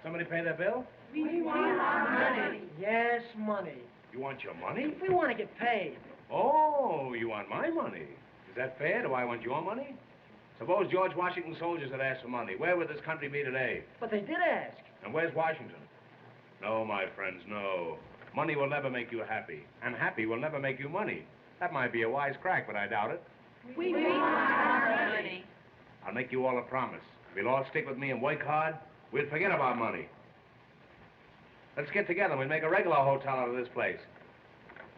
Somebody pay their bill? We want our money. Yes, money. You want your money? We want to get paid. Oh, you want my money. Is that fair? Do I want your money? Suppose George Washington's soldiers had asked for money. Where would this country be today? But they did ask. And where's Washington? No, my friends, no. Money will never make you happy. And happy will never make you money. That might be a wise crack, but I doubt it. We want our money. I'll make you all a promise. If you'll all stick with me and work hard, we'll forget about money. Let's get together and we'll make a regular hotel out of this place.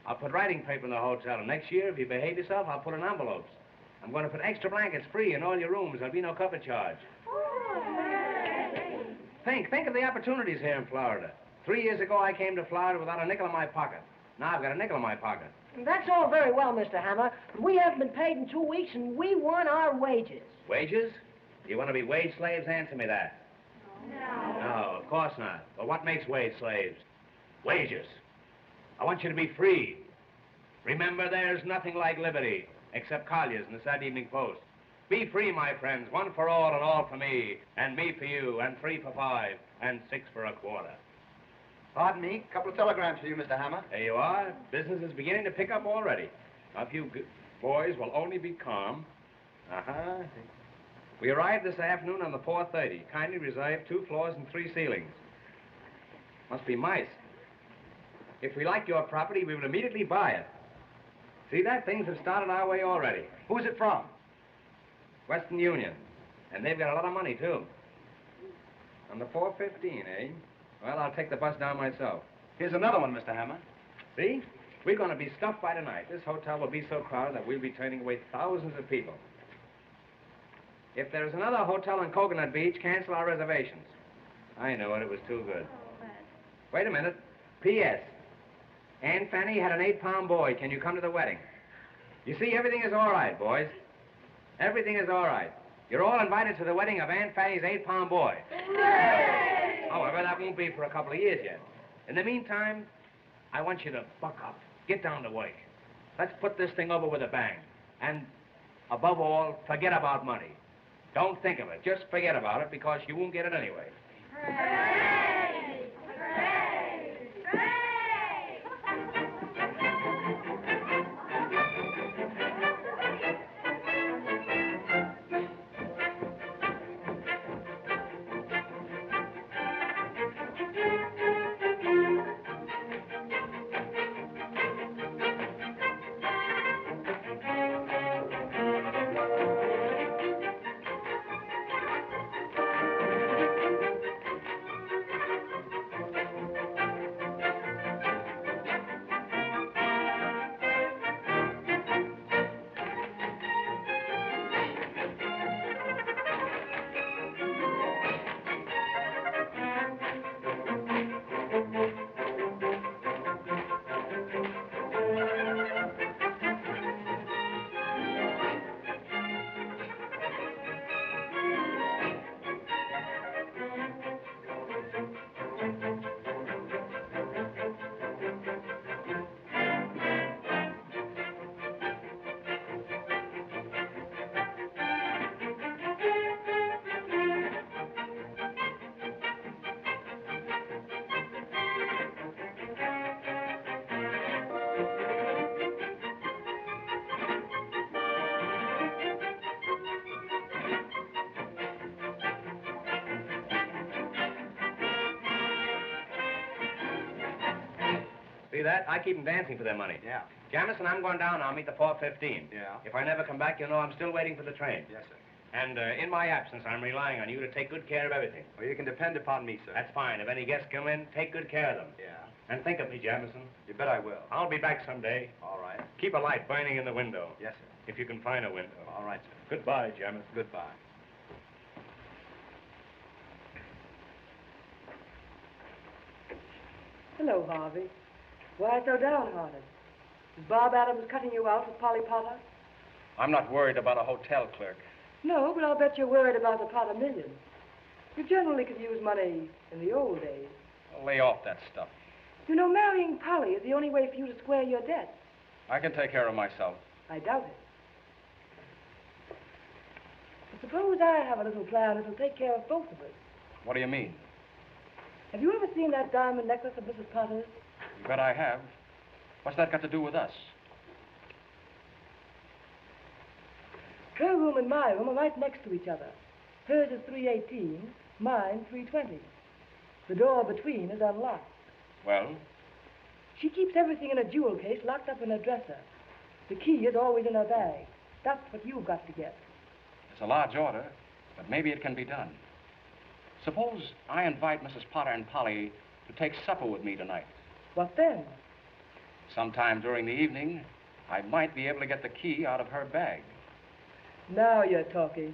I'll put writing paper in the hotel, and next year, if you behave yourself, I'll put in envelopes. I'm going to put extra blankets free in all your rooms. There'll be no cover charge. Think of the opportunities here in Florida. 3 years ago, I came to Florida without a nickel in my pocket. Now I've got a nickel in my pocket. That's all very well, Mr. Hammer, but we haven't been paid in 2 weeks, and we want our wages. Wages? You want to be wage slaves? Answer me that. No. No, of course not. Well, what makes wage slaves? Wages. I want you to be free. Remember, there's nothing like liberty, except Collier's in the Saturday Evening Post. Be free, my friends, one for all and all for me, and me for you, and 3 for 5, and 6 for a quarter. Pardon me, a couple of telegrams for you, Mr. Hammer. There you are. Business is beginning to pick up already. Now, if you boys will only be calm, Uh-huh. We arrived this afternoon on the 4:30. Kindly reserve 2 floors and 3 ceilings. Must be mice. If we like your property, we will immediately buy it. See that? Things have started our way already. Who's it from? Western Union. And they've got a lot of money, too. On the 4:15, eh? Well, I'll take the bus down myself. Here's another one, Mr. Hammer. See? We're going to be stuffed by tonight. This hotel will be so crowded that we'll be turning away thousands of people. If there's another hotel on Coconut Beach, cancel our reservations. I knew it. It was too good. Wait a minute. P.S. Aunt Fanny had an 8-pound boy. Can you come to the wedding? You see, everything is all right, boys. Everything is all right. You're all invited to the wedding of Aunt Fanny's 8-pound boy. However, that won't be for a couple of years yet. In the meantime, I want you to buck up. Get down to work. Let's put this thing over with a bang. And, above all, forget about money. Don't think of it. Just forget about it, because you won't get it anyway. Hooray! Hooray! Hooray! See that? I keep them dancing for their money. Yeah. Jamison, I'm going down. I'll meet the 4:15. Yeah. If I never come back, you'll know I'm still waiting for the train. Yes, sir. And in my absence, I'm relying on you to take good care of everything. Well, you can depend upon me, sir. That's fine. If any guests come in, take good care of them. Yeah. And think of me, Jamison. You bet I will. I'll be back someday. All right. Keep a light burning in the window. Yes, sir. If you can find a window. All right, sir. Goodbye, Jamison. Goodbye. Hello, Harvey. Why so downhearted? Is Bob Adams cutting you out with Polly Potter? I'm not worried about a hotel clerk. No, but I'll bet you're worried about the Potter million. You generally could use money in the old days. Lay off that stuff. You know, marrying Polly is the only way for you to square your debts. I can take care of myself. I doubt it. But suppose I have a little plan that'll take care of both of us. What do you mean? Have you ever seen that diamond necklace of Mrs. Potter's? You bet I have. What's that got to do with us? Her room and my room are right next to each other. Hers is 318, mine 320. The door between is unlocked. Well? She keeps everything in a jewel case locked up in her dresser. The key is always in her bag. That's what you've got to get. It's a large order, but maybe it can be done. Suppose I invite Mrs. Potter and Polly to take supper with me tonight. What then? Sometime during the evening, I might be able to get the key out of her bag. Now you're talking.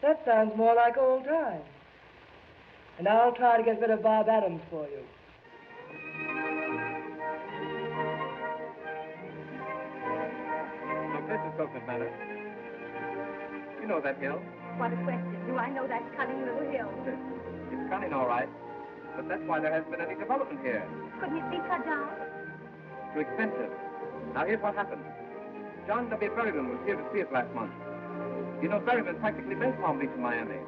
That sounds more like old times. And I'll try to get rid of Bob Adams for you. Look, this is Coconut Manor. You know that hill? What a question. Do I know that cunning little hill? It's cunning, all right. But that's why there hasn't been any development here. Couldn't it be cut down? Too expensive. Now, here's what happened. John W. Berryman was here to see us last month. You know, Berryman practically built Palm Beach in Miami.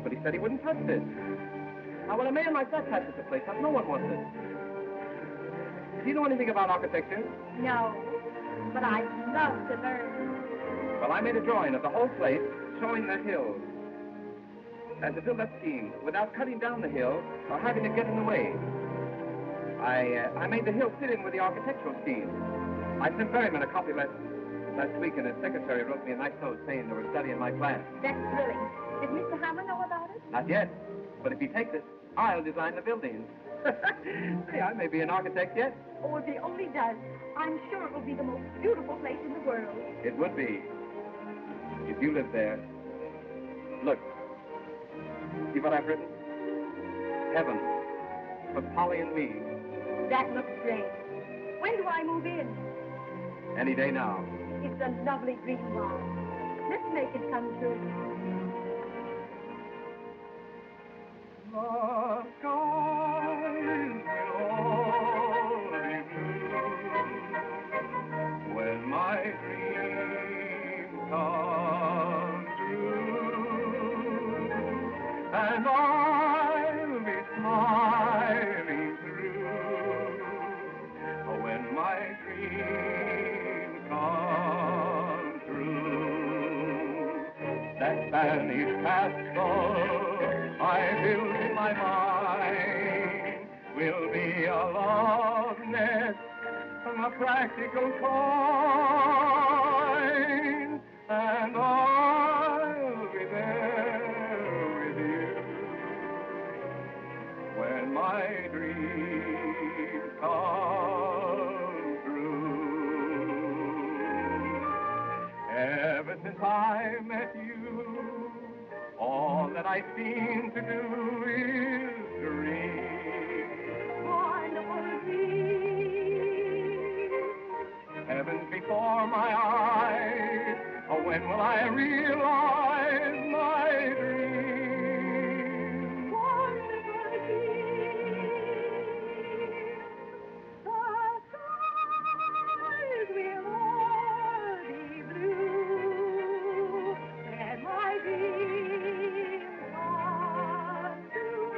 But he said he wouldn't touch this. Now, when a man like that touches the place, no one wants it. Do you know anything about architecture? No. But I'd love to learn. Well, I made a drawing of the whole place showing the hills. And to build that scheme without cutting down the hill or having it get in the way. I made the hill fit in with the architectural scheme. I sent Berryman a copy last week, and his secretary wrote me a nice note saying they were studying my plan. That's thrilling. Did Mr. Hammer know about it? Not yet, but if he takes it, I'll design the buildings. See, I may be an architect yet. Oh, if he only does, I'm sure it will be the most beautiful place in the world. It would be, if you lived there. Look, see what I've written? Heaven, for Polly and me. That looks great. When do I move in? Any day now. It's a lovely dream, Bob. Let's make it come true. The skies will all be blue when my dreams come true, and I'll be smiling through when my dreams come true. That Spanish castle I build in my mind will be a love nest from a practical kind, and I'll be there with you when my dreams come true. Ever since I met you, all that I seem to do is dream. Wonderful dream. Heaven's before my eyes. Oh, when will I realize my dream? Wonderful dream. The skies will all be blue. And my dream come true.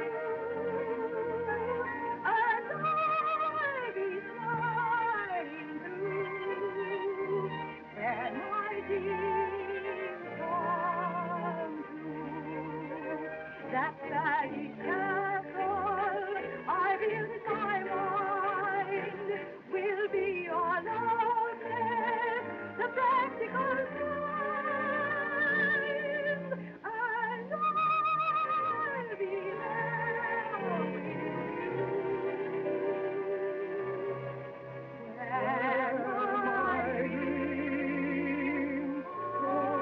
And I'll be smiling through. And my dream come true. That baggy castle I built in my mind will be your love nest, the practical kind, and I'll be there with you when my dreams come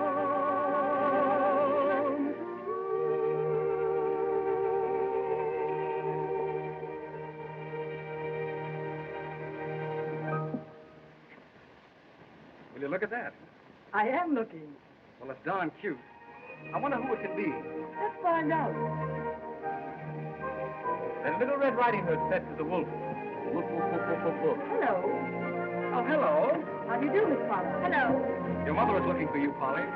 Will you look at that? I am looking. Well, it's darn cute. I wonder who it can be. Let's find out. That Little Red Riding Hood said to the wolf. Woof, woof, woof, woof, woof, woof. Hello. Oh, hello. How do you do, Miss Potter? Hello. Your mother is looking for you, Polly.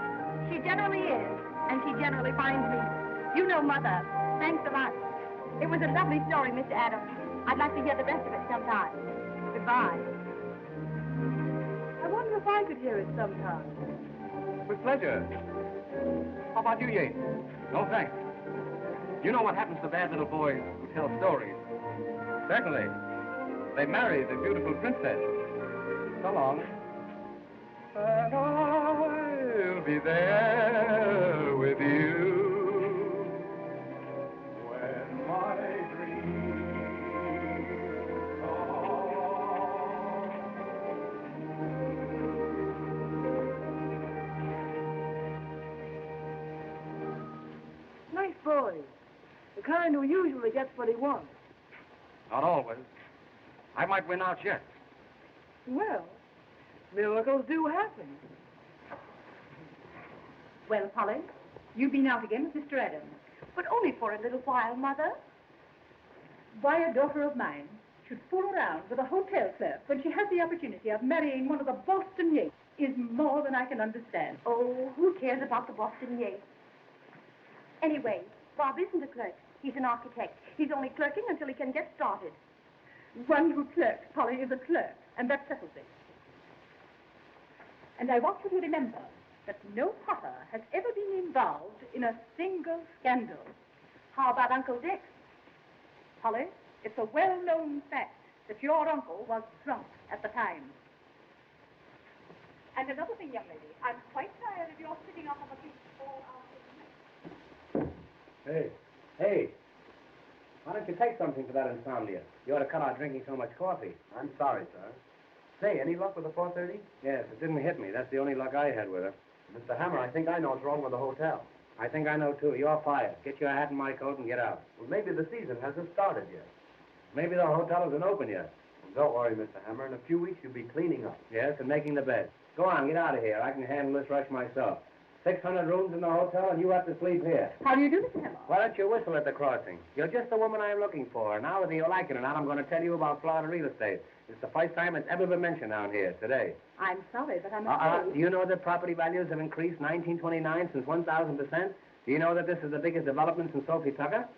She generally is, and she generally finds me. You know Mother. Thanks a lot. It was a lovely story, Mr. Adams. I'd like to hear the rest of it sometime. Goodbye. I wonder if I could hear it sometime. With pleasure. How about you, Yates? No, thanks. You know what happens to bad little boys who tell stories. Certainly. They marry the beautiful princess. So long. And I'll be there with you when my dreams come. Nice boy. The kind who usually gets what he wants. Not always. I might win out yet. Well, miracles do happen. Well, Polly, you've been out again with Mr. Adams. But only for a little while, Mother. Why a daughter of mine should fool around with a hotel clerk when she has the opportunity of marrying one of the Boston Yates is more than I can understand. Oh, who cares about the Boston Yates? Anyway, Bob isn't a clerk. He's an architect. He's only clerking until he can get started. One who clerks, Polly, is a clerk, and that settles it. And I want you to remember that involved in a single scandal. How about Uncle Dick? Polly, it's a well-known fact that your uncle was drunk at the time. And another thing, young lady, I'm quite tired of your sitting up on the beach all afternoon. Hey. Why don't you take something for that insomnia? You ought to cut out drinking so much coffee. I'm sorry, sir. Say, any luck with the 4:30? Yes, it didn't hit me. That's the only luck I had with her. Mr. Hammer, I think I know what's wrong with the hotel. I think I know, too. You're fired. Get your hat and my coat and get out. Well, maybe the season hasn't started yet. Maybe the hotel isn't open yet. Well, don't worry, Mr. Hammer. In a few weeks, you'll be cleaning up. Yes, and making the bed. Go on, get out of here. I can handle this rush myself. 600 rooms in the hotel, and you have to sleep here. How do you do, Mr. Hammer? Why don't you whistle at the crossing? You're just the woman I'm looking for. Now, whether you like it or not, I'm going to tell you about Florida real estate. It's the first time it's ever been mentioned down here, today. I'm sorry, but I'm afraid... Do you know that property values have increased 1929 since 1,000%? Do you know that this is the biggest development since Sophie Tucker?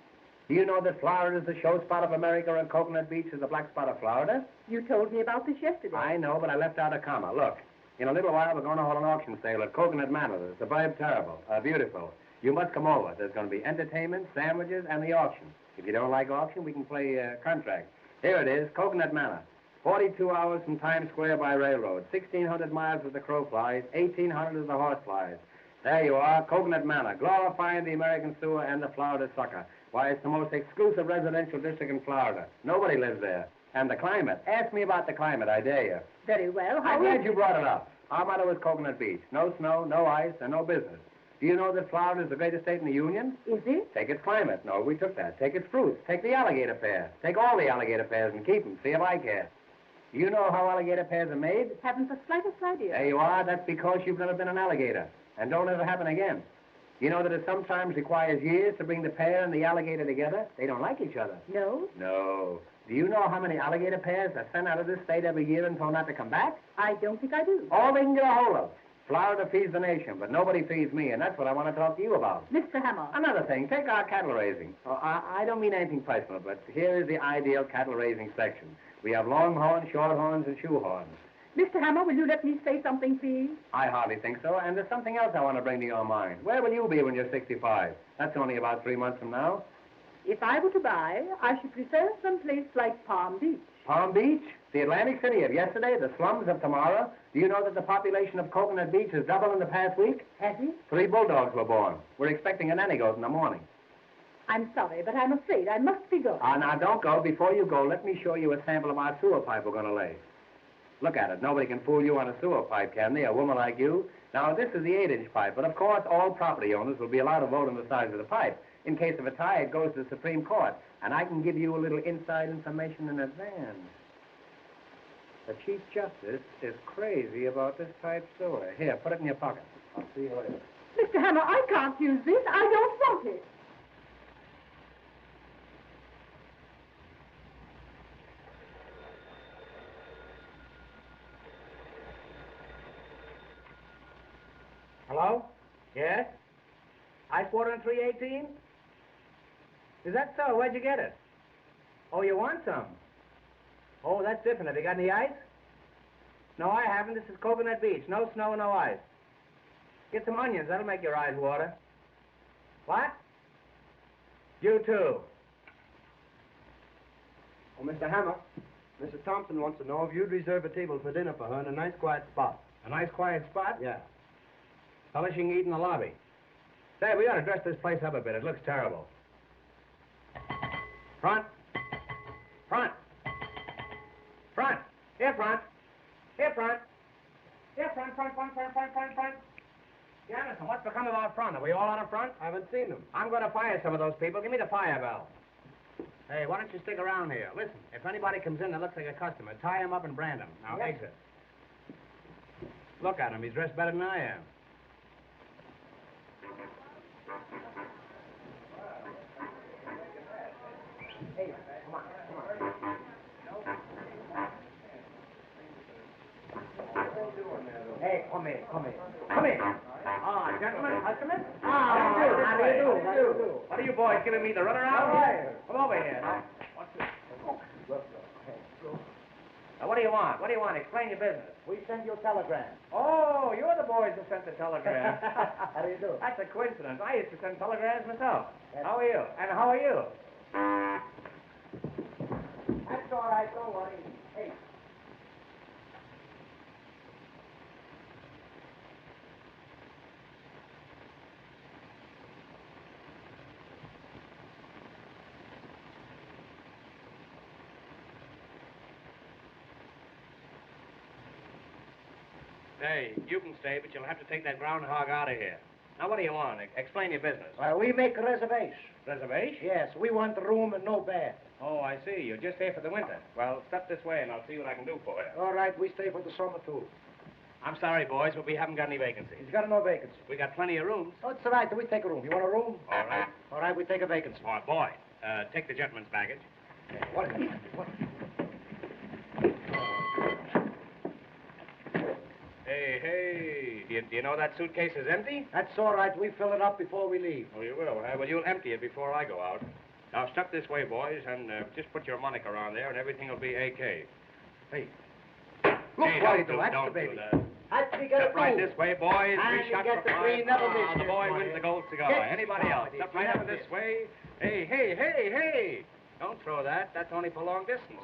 Do you know that Florida is the show spot of America and Coconut Beach is the black spot of Florida? You told me about this yesterday. I know, but I left out a comma. Look, in a little while, we're going to hold an auction sale at Coconut Manor. The suburb terrible, beautiful. You must come over. There's going to be entertainment, sandwiches, and the auction. If you don't like auction, we can play contract. Here it is, Coconut Manor. 42 hours from Times Square by railroad. 1,600 miles as the crow flies. 1,800 as the horse flies. There you are, Coconut Manor, glorifying the American sewer and the Florida sucker. Why, it's the most exclusive residential district in Florida. Nobody lives there. And the climate. Ask me about the climate, I dare you. Very well. I'm glad you brought it up. Our motto was Coconut Beach. No snow, no ice, and no business. Do you know that Florida is the greatest state in the Union? Is it? Take its climate. No, we took that. Take its fruits. Take the alligator pear. Take all the alligator pears and keep them. See if I care. Do you know how alligator pears are made? Haven't the slightest idea. There you are. That's because you've never been an alligator. And don't let it happen again. You know that it sometimes requires years to bring the pear and the alligator together? They don't like each other. No? No. Do you know how many alligator pears are sent out of this state every year and told not to come back? I don't think I do. All they can get a hold of. Florida feeds the nation, but nobody feeds me, and that's what I want to talk to you about. Mr. Hammer. Another thing, take our cattle raising. Oh, I don't mean anything personal, but here is the ideal cattle raising section. We have longhorns, shorthorns, and shoehorns. Mr. Hammer, will you let me say something, please? I hardly think so, and there's something else I want to bring to your mind. Where will you be when you're 65? That's only about 3 months from now. If I were to buy, I should prefer some place like Palm Beach. Palm Beach? The Atlantic City of yesterday, the slums of tomorrow. Do you know that the population of Coconut Beach has doubled in the past week? Has it? 3 bulldogs were born. We're expecting a nanny goat in the morning. I'm sorry, but I'm afraid I must be going. Now, don't go. Before you go, let me show you a sample of our sewer pipe we're going to lay. Look at it. Nobody can fool you on a sewer pipe, can they? A woman like you. Now, this is the 8-inch pipe, but of course, all property owners will be allowed to vote on the size of the pipe. In case of a tie, it goes to the Supreme Court, and I can give you a little inside information in advance. The Chief Justice is crazy about this type sewer. Here, put it in your pocket. I'll see you later. Mr. Hammer, I can't use this. I don't want it. Hello? Yes? Ice water in 318? Is that so? Where'd you get it? Oh, you want some? Oh, that's different. Have you got any ice? No, I haven't. This is Coconut Beach. No snow, no ice. Get some onions. That'll make your eyes water. What? You too. Oh, Mr. Hammer, Mrs. Thompson wants to know if you'd reserve a table for dinner for her in a nice, quiet spot. A nice, quiet spot? Yeah. Fella, she can eat in the lobby. Say, we ought to dress this place up a bit. It looks terrible. Front. Front. Front. Here, front. Here, front. Here, front. Jamison, what's become of our front? Are we all out of front? I haven't seen them. I'm going to fire some of those people. Give me the fire bell. Hey, why don't you stick around here? Listen, if anybody comes in that looks like a customer, tie him up and brand him. Now, exit. Look at him. He's dressed better than I am. Hey, come on. Hey, come here. Ah, gentlemen, customers? How do you do? What are you boys giving me the runaround? Come over here. Now, what's this? Now, what do you want? What do you want? Explain your business. We send you a telegram. Oh, you're the boys who sent the telegram. How do you do? That's a coincidence. I used to send telegrams myself. Yes. How are you? And how are you? That's all right, don't worry. Hey. Hey, you can stay, but you'll have to take that groundhog out of here. Now, what do you want? Explain your business. Well, we make a reservation. Reservation? Yes, we want a room and no bed. Oh, I see. You're just here for the winter. Well, step this way, and I'll see what I can do for you. All right, we stay for the summer, too. I'm sorry, boys, but we haven't got any vacancies. He's got no vacancy. We got plenty of rooms. Oh, it's all right. We take a room. You want a room? All right. All right, we take a vacancy. Oh, boy, take the gentleman's baggage. What is it? What? Hey, do you know that suitcase is empty? That's all right. We fill it up before we leave. Oh, you will, huh? Well, you'll empty it before I go out. Now, step this way, boys, and just put your moniker on there, and everything will be A.K. Hey. Look Hey, what don't do. do, That's don't the baby. do that. That's we get Step a right room. this way, boys. And 3 you shots get for the 5. green, never miss The this boy one, wins eh? the gold cigar. Get Anybody else? started. Step right Never over this miss. way. Hey. Don't throw that. That's only for long distance.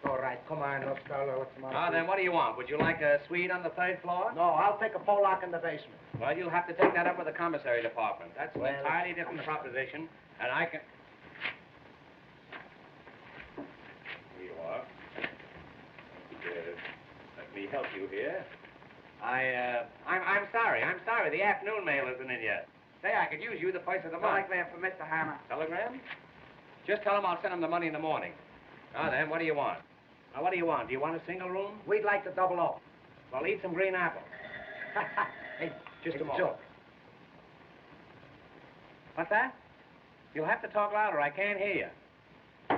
All right. Come on, let's go. What's the matter? Now, then, what do you want? Would you like a suite on the 3rd floor? No, I'll take a Pollock in the basement. Well, you'll have to take that up with the commissary department. That's an Well, entirely different proposition, and I can... Here you are. Let me help you here. I'm sorry. The afternoon mail isn't in yet. Say, I could use you the first of the month. Telegram for Mr. Hammer. Telegram? Just tell him I'll send him the money in the morning. Now then, what do you want? Now, what do you want? Do you want a single room? We'd like to double up. Well, eat some green apples. Hey, Just it's a moment. joke. What's that? You'll have to talk louder. I can't hear you.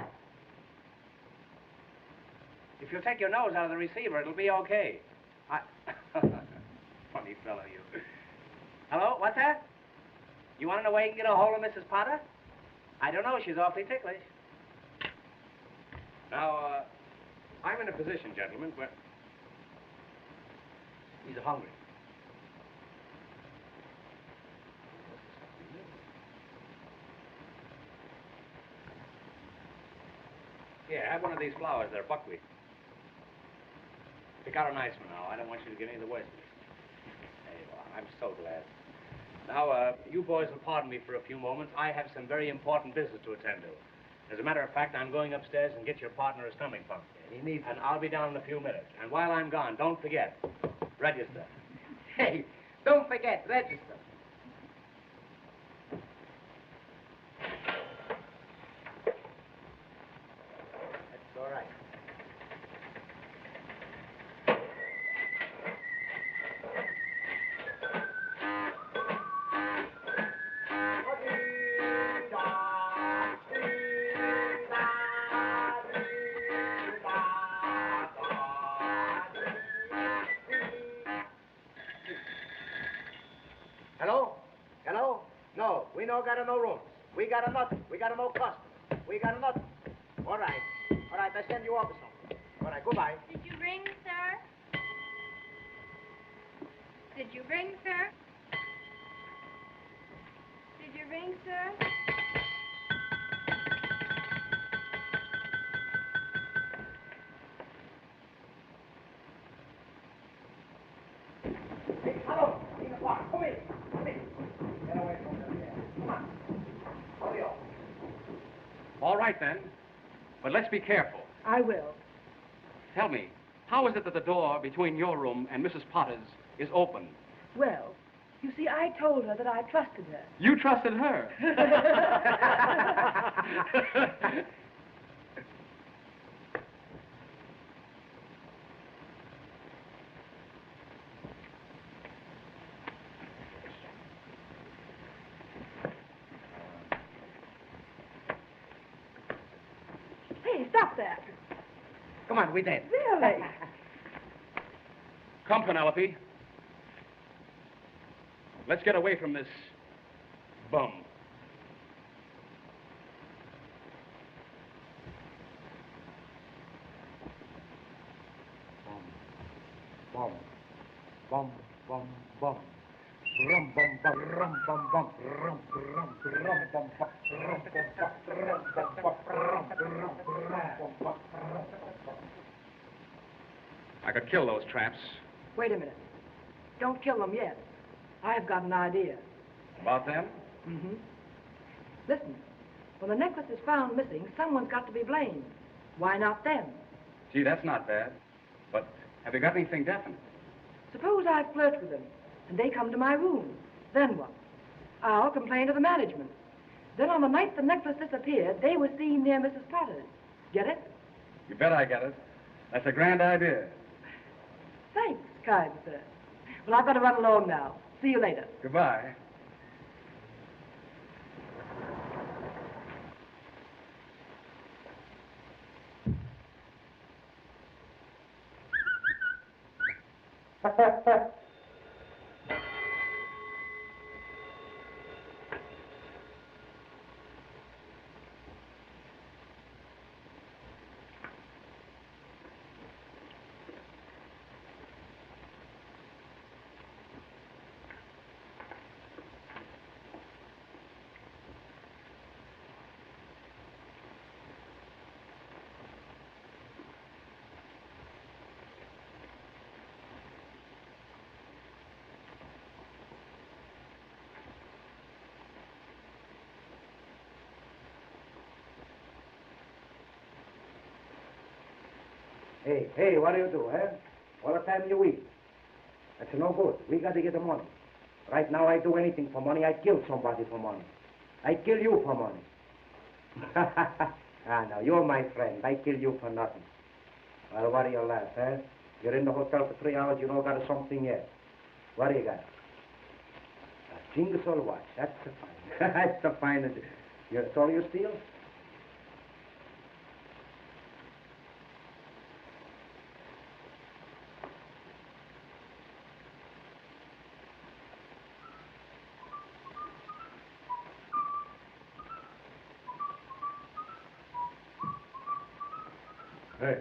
If you'll take your nose out of the receiver, it'll be okay. Funny fellow, you. Hello? What's that? You want to know where you can get a hold of Mrs. Potter? I don't know. She's awfully ticklish. Now, I'm in a position, gentlemen, where... He's hungry. Here, have one of these flowers. They're buckwheat. Pick out a nice one now. I don't want you to get any of the worst of it. There you are. I'm so glad. Now, you boys will pardon me for a few moments. I have some very important business to attend to. As a matter of fact, I'm going upstairs and get your partner a stomach pump. He needs And I'll be down in a few minutes. And while I'm gone, don't forget, register. Hey, don't forget, register. That's all right. Hello? Hello? No, we no got no rooms. We got a nothing. We got no customers. We got a nothing. All right. All right, I send you over something. All right, goodbye. Did you ring, sir? Did you ring, sir? Did you ring, sir? Hey, hello. In the park. Come in. Come in. Get away from them here. Come on. Hurry up. All right, then. But let's be careful. I will. Tell me, how is it that the door between your room and Mrs. Potter's is open? Well, you see, I told her that I trusted her. You trusted her. Hey, stop that. Come on, we did. Really? Come, Penelope. Let's get away from this bum. I could kill those traps. Wait a minute. Don't kill them yet. I've got an idea. About them? Mm-hmm. Listen, when the necklace is found missing, someone's got to be blamed. Why not them? Gee, that's not bad. But have you got anything definite? Suppose I flirt with them, and they come to my room. Then what? I'll complain to the management. Then on the night the necklace disappeared, they were seen near Mrs. Potter's. Get it? You bet I get it. That's a grand idea. Thanks, kind sir. Well, I've got to run along now. See you later. Goodbye. Hey, what do you do, eh? All the time you eat. That's no good. We got to get the money. Right now, I do anything for money. I kill somebody for money. I kill you for money. No, you're my friend. I kill you for nothing. Well, what do you laugh, eh? You're in the hotel for 3 hours, you don't got something yet. What do you got? A Jingle watch. That's the fine. That's the finest. That's all you steal? Hey.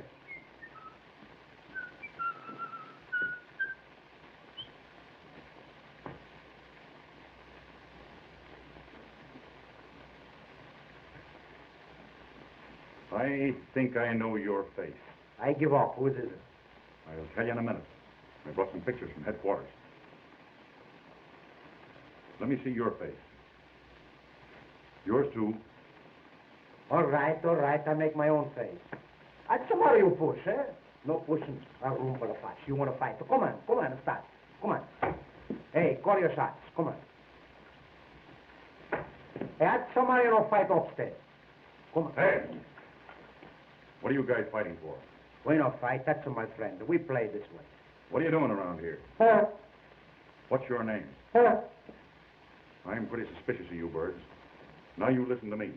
I think I know your face. I give up. Whose is it? I'll tell you in a minute. I brought some pictures from headquarters. Let me see your face. Yours too. All right. I make my own face. That's the matter, you push, eh? No pushing. A room for the fight. You want to fight? So come on, start. Come on. Hey, call your shots. Come on. Hey, that's somebody no fight upstairs. Come on. Hey! What are you guys fighting for? We no fight. That's my friend. We play this way. What are you doing around here? Huh? What's your name? Huh? I'm pretty suspicious of you birds. Now you listen to me.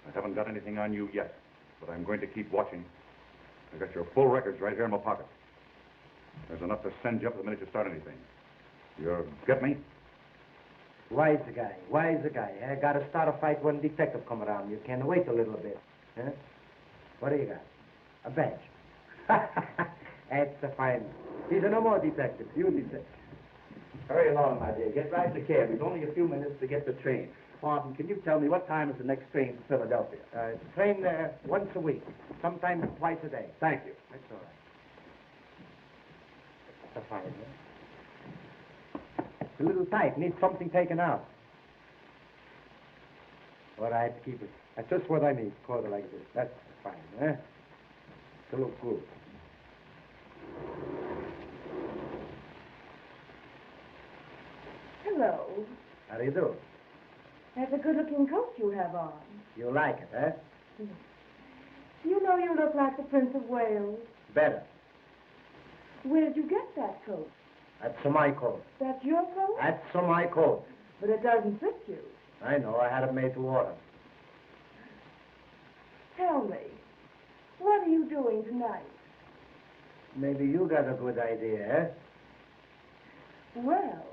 I haven't got anything on you yet, but I'm going to keep watching. I got your full records right here in my pocket. There's enough to send you up the minute you start anything. You get me? Wise guy. I gotta start a fight when detective come around. You can wait a little bit. Huh? What do you got? A badge. That's a fine. He's no more detective. You detective. Hurry along, my dear. Get right in the cab. It's only a few minutes to get the train. Martin, can you tell me what time is the next train to Philadelphia? It's a train once a week, sometimes twice a day. Thank you. That's all right. That's a fine, huh? It's a little tight. Needs something taken out. All right, keep it. That's just what I need. Quarter like this. That's fine, huh? To look good. Hello. How do you do? That's a good-looking coat you have on. You like it, huh? You know you look like the Prince of Wales. Better. Where did you get that coat? That's my coat. That's your coat? That's my coat. But it doesn't fit you. I know. I had it made to order. Tell me, what are you doing tonight? Maybe you got a good idea, eh? Well,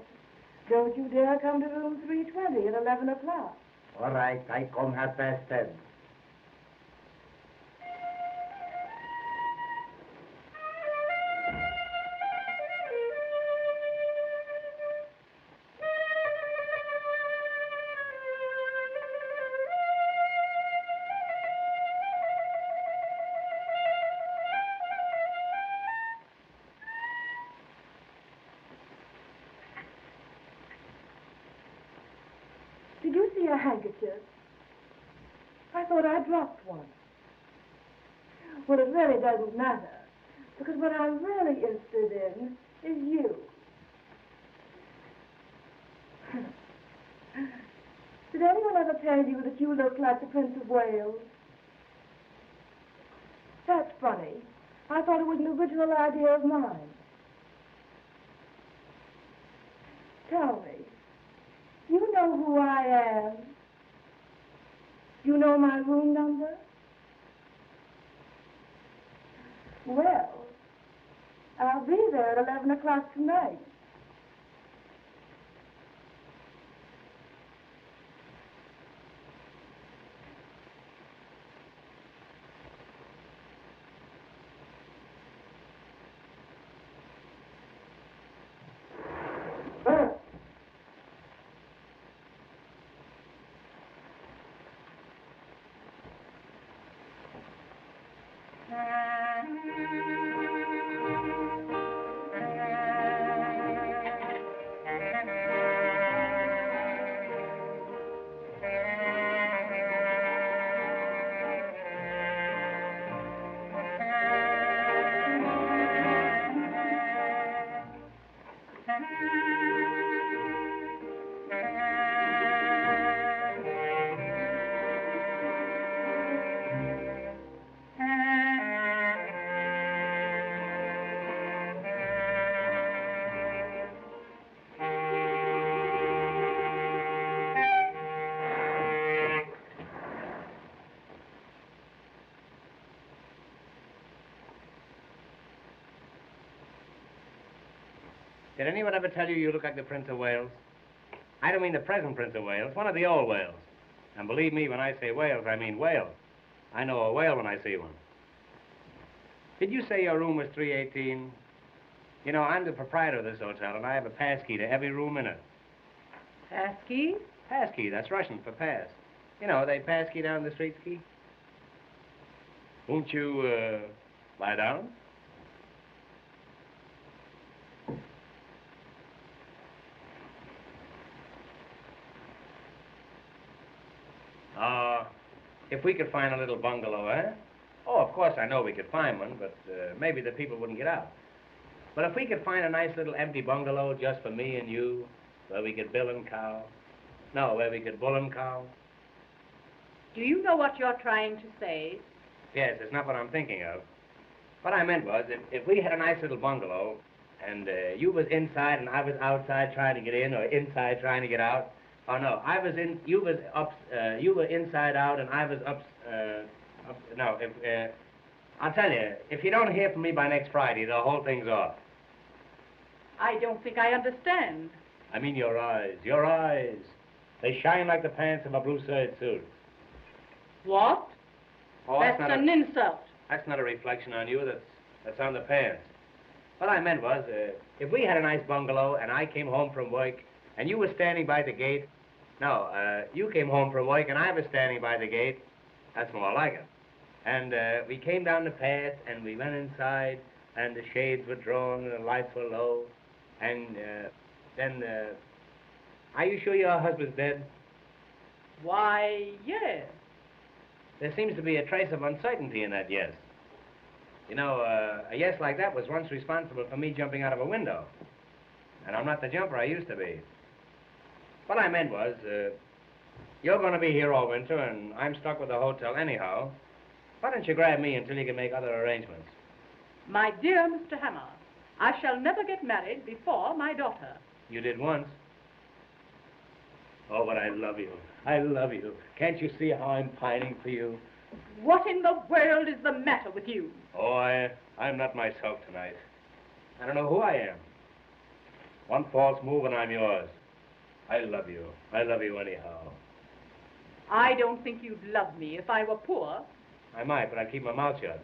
don't you dare come to room 320 at 11 o'clock. All right. I come 10:30. Did you see a handkerchief? I thought I dropped one. Well, it really doesn't matter, because what I'm really interested in is you. Did anyone ever tell you that you look like the Prince of Wales? That's funny. I thought it was an original idea of mine. Tell me, you know who I am? You know my room number? Well, I'll be there at 11 o'clock tonight. Did anyone ever tell you you look like the Prince of Wales? I don't mean the present Prince of Wales, one of the old Wales. And believe me, when I say Wales, I mean whale. I know a whale when I see one. Did you say your room was 318? You know, I'm the proprietor of this hotel, and I have a pass key to every room in it. Pass key? Pass key, that's Russian for pass. You know, they pass key down the street key. Won't you, lie down? If we could find a little bungalow, eh? Oh, of course, I know we could find one, but maybe the people wouldn't get out. But if we could find a nice little empty bungalow just for me and you, where we could bill and cow. No, where we could bull and cow. Do you know what you're trying to say? Yes, it's not what I'm thinking of. What I meant was, if we had a nice little bungalow, and you was inside and I was outside trying to get in, or inside trying to get out. Oh no, I was in, you was up, you were inside out and I was up, no, I'll tell you, if you don't hear from me by next Friday, the whole thing's off. I don't think I understand. I mean your eyes, your eyes. They shine like the pants of a blue serge suit. What? Oh, that's an insult. That's not a reflection on you, that's on the pants. What I meant was, if we had a nice bungalow and I came home from work and you were standing by the gate, no, you came home from work and I was standing by the gate, that's more like it. And we came down the path and we went inside and the shades were drawn and the lights were low. And then, are you sure your husband's dead? Why, yes. There seems to be a trace of uncertainty in that yes. You know, a yes like that was once responsible for me jumping out of a window. And I'm not the jumper I used to be. What I meant was, you're going to be here all winter, and I'm stuck with the hotel anyhow. Why don't you grab me until you can make other arrangements? My dear Mr. Hammer, I shall never get married before my daughter. You did once. Oh, but I love you. I love you. Can't you see how I'm pining for you? What in the world is the matter with you? Oh, I'm not myself tonight. I don't know who I am. One false move and I'm yours. I love you. I love you anyhow. I don't think you'd love me if I were poor. I might, but I'd keep my mouth shut.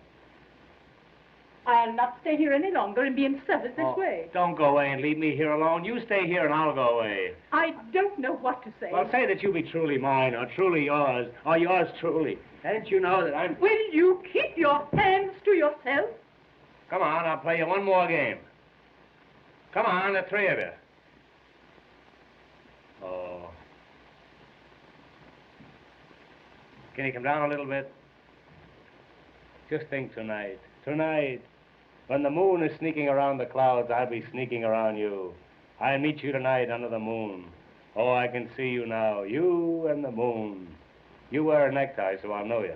I'll not stay here any longer and be in service this way. Don't go away and leave me here alone. You stay here and I'll go away. I don't know what to say. Well, say that you be truly mine, or truly yours, or yours truly. Don't you know that I'm... Will you keep your hands to yourself? Come on, I'll play you one more game. Come on, the three of you. Oh. Can you come down a little bit? Just think tonight. Tonight, when the moon is sneaking around the clouds, I'll be sneaking around you. I'll meet you tonight under the moon. Oh, I can see you now. You and the moon. You wear a necktie, so I'll know you.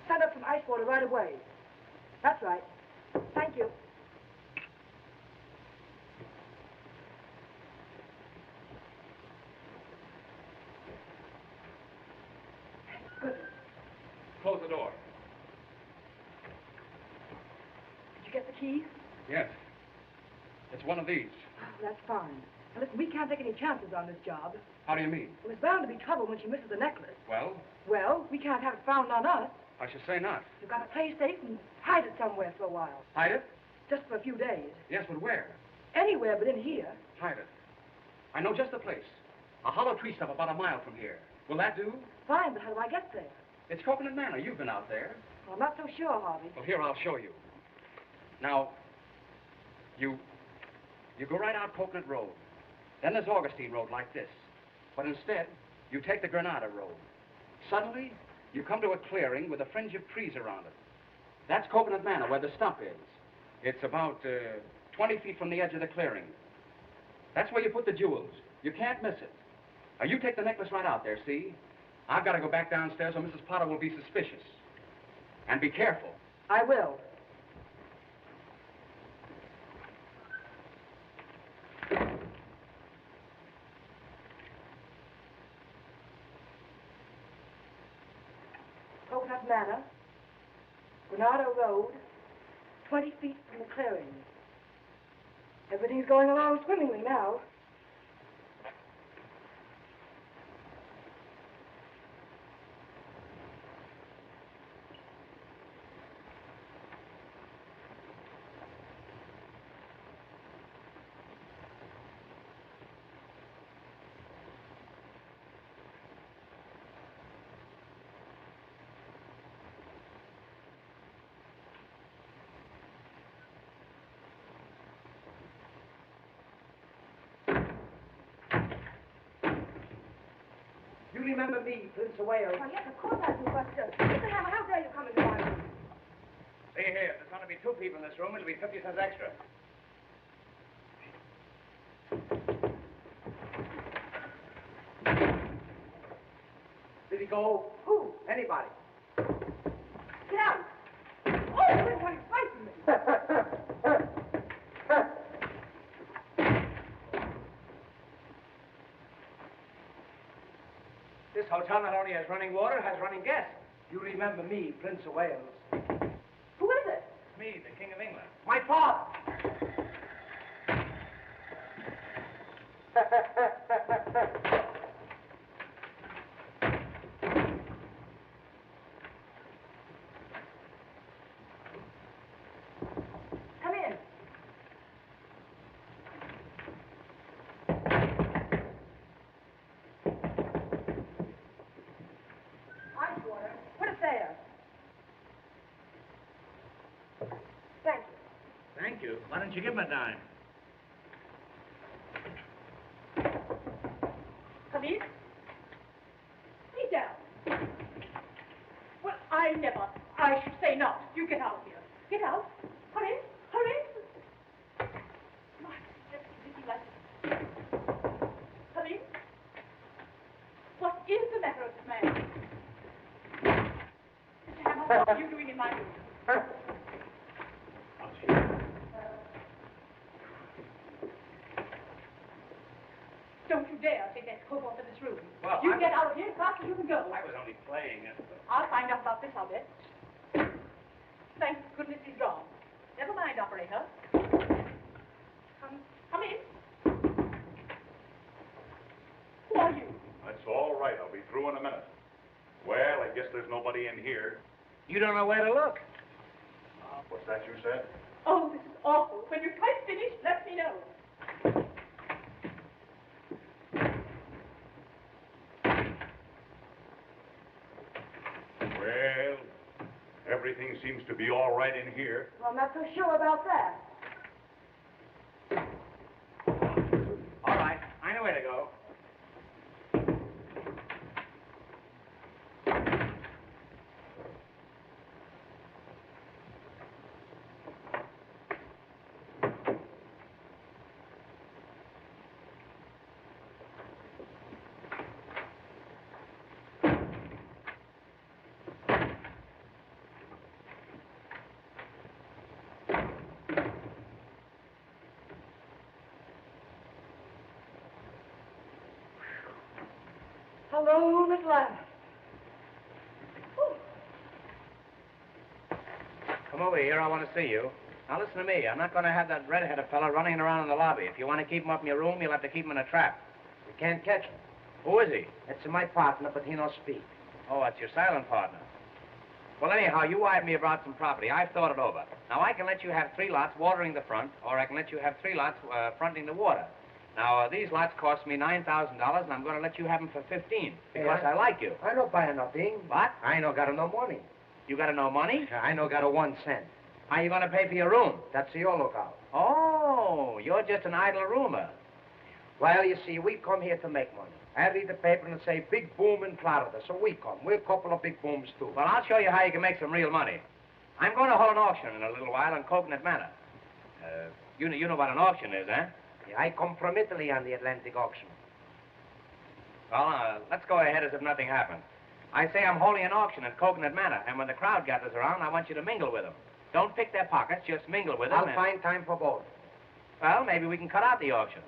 Send up some ice water right away. That's right. Thank you. Good. Close the door. Did you get the keys? Yes. It's one of these. That's fine. Now, listen, we can't take any chances on this job. How do you mean? Well, there's bound to be trouble when she misses the necklace. Well, Well, we can't have it found on us. I should say not. You've got to play safe and hide it somewhere for a while. Hide it? Just for a few days. Yes, but where? Anywhere but in here. Hide it. I know just the place. A hollow tree stump about a mile from here. Will that do? Fine, but how do I get there? It's Coconut Manor. You've been out there. Well, I'm not so sure, Harvey. Well, here, I'll show you. Now, you go right out Coconut Road. Then there's Augustine Road like this. But instead, you take the Granada Road. Suddenly, you come to a clearing with a fringe of trees around it. That's Coconut Manor, where the stump is. It's about 20 feet from the edge of the clearing. That's where you put the jewels. You can't miss it. Now, you take the necklace right out there, see? I've got to go back downstairs or Mrs. Potter will be suspicious. And be careful. I will. Coconut Manor, Granada Road, 20 feet from the clearing. Everything's going along swimmingly now. You remember me, Prince of Wales? Well, yes, of course I do, but Mr. Hammer, how dare you come into my room? See here, if there's going to be 2 people in this room, it'll be 50 cents extra. Did he go? Who? Anybody. Get out! Oh, everybody's fighting me. This hotel not only has running water, has running gas. You remember me, Prince of Wales? Who is it? Me, the King of England. My father! Come in. Ice water. Put it there. Thank you. Thank you. Why don't you give him a dime? Come in. Sit down. Well, I never. I should say not. You get out of here. Get out. Hurry. Hurry. My, just looking like this. Hurry. What is the matter with this man? Mr. Hammer, what are you doing in my room? Don't you dare take that coat off in this room. Well, You get out of here as fast as you can go. I was only playing. I'll find out about this, I'll bet. Thank goodness he's gone. Never mind, operator. Come in. Who are you? That's all right. I'll be through in a minute. Well, I guess there's nobody in here. You don't know where to look. What's that you said? Oh, this is awful. When you're quite finished, let me know. Well, everything seems to be all right in here. Well, I'm not so sure about that. All right. I know where to go. Alone at last. Come over here. I want to see you. Now, listen to me. I'm not going to have that red-headed fella running around in the lobby. If you want to keep him up in your room, you'll have to keep him in a trap. You can't catch him. Who is he? That's my partner, but he don't speak. Oh, that's your silent partner. Well, anyhow, you wired me about some property. I've thought it over. Now, I can let you have 3 lots watering the front, or I can let you have 3 lots fronting the water. Now, these lots cost me $9,000, and I'm going to let you have them for 15 because Yeah. I like you. I don't buy nothing. What? I no got no money. You got no money? I no got a 1 cent. How you going to pay for your room? That's your lookout. Oh, you're just an idle rumor. Well, you see, we come here to make money. I read the paper and it say big boom in Florida, so we come. We're a couple of big booms, too. Well, I'll show you how you can make some real money. I'm going to hold an auction in a little while on Coconut Manor. You know what an auction is, eh? Yeah, I come from Italy on the Atlantic auction. Well, let's go ahead as if nothing happened. I say I'm holding an auction at Coconut Manor, and when the crowd gathers around, I want you to mingle with them. Don't pick their pockets, just mingle with them. I'll find time for both. Well, maybe we can cut out the auction.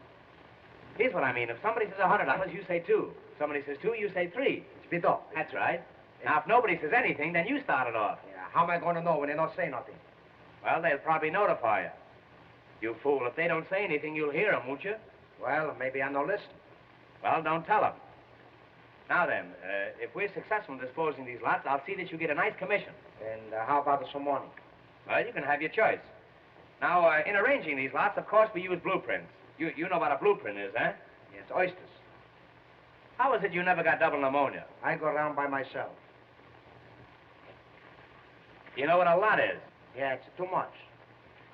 Here's what I mean. If somebody says $100, you say 2. If somebody says 2, you say 3. Speed up. That's right. Now, if nobody says anything, then you start it off. Yeah, how am I going to know when they don't say nothing? Well, they'll probably notify you. You fool, if they don't say anything, you'll hear them, won't you? Well, maybe I no listen. Well, don't tell them. Now then, if we're successful in disposing these lots, I'll see that you get a nice commission. And how about some money? Well, you can have your choice. Now, in arranging these lots, of course, we use blueprints. You know what a blueprint is, eh? Yes, oysters. How is it you never got double pneumonia? I go around by myself. You know what a lot is? Yeah, it's too much.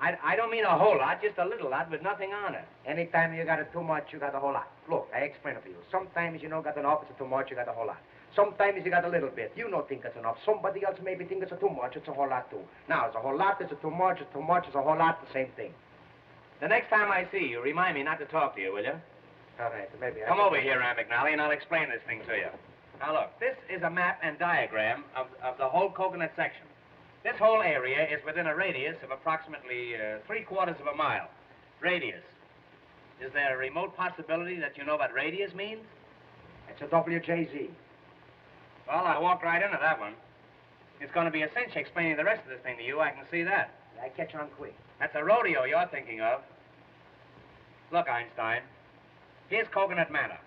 I don't mean a whole lot, just a little lot with nothing on it. Anytime you got it too much, you got a whole lot. Look, I explain it to you. Sometimes you don't got enough, it's too much, you got a whole lot. Sometimes you got a little bit. You don't think it's enough. Somebody else maybe think it's too much, it's a whole lot too. Now, it's a whole lot, it's too much, it's a whole lot, the same thing. The next time I see you, remind me not to talk to you, will you? All right, maybe I... Come over here, Aunt McNally, and I'll explain this thing to you. Now, look, this is a map and diagram of the whole Coconut section. This whole area is within a radius of approximately 3/4 of a mile. Radius. Is there a remote possibility that you know what radius means? It's a WJZ. Well, I walked right into that one. It's going to be a cinch explaining the rest of this thing to you. I can see that. I catch on quick. That's a rodeo you're thinking of. Look, Einstein, here's Coconut Manor.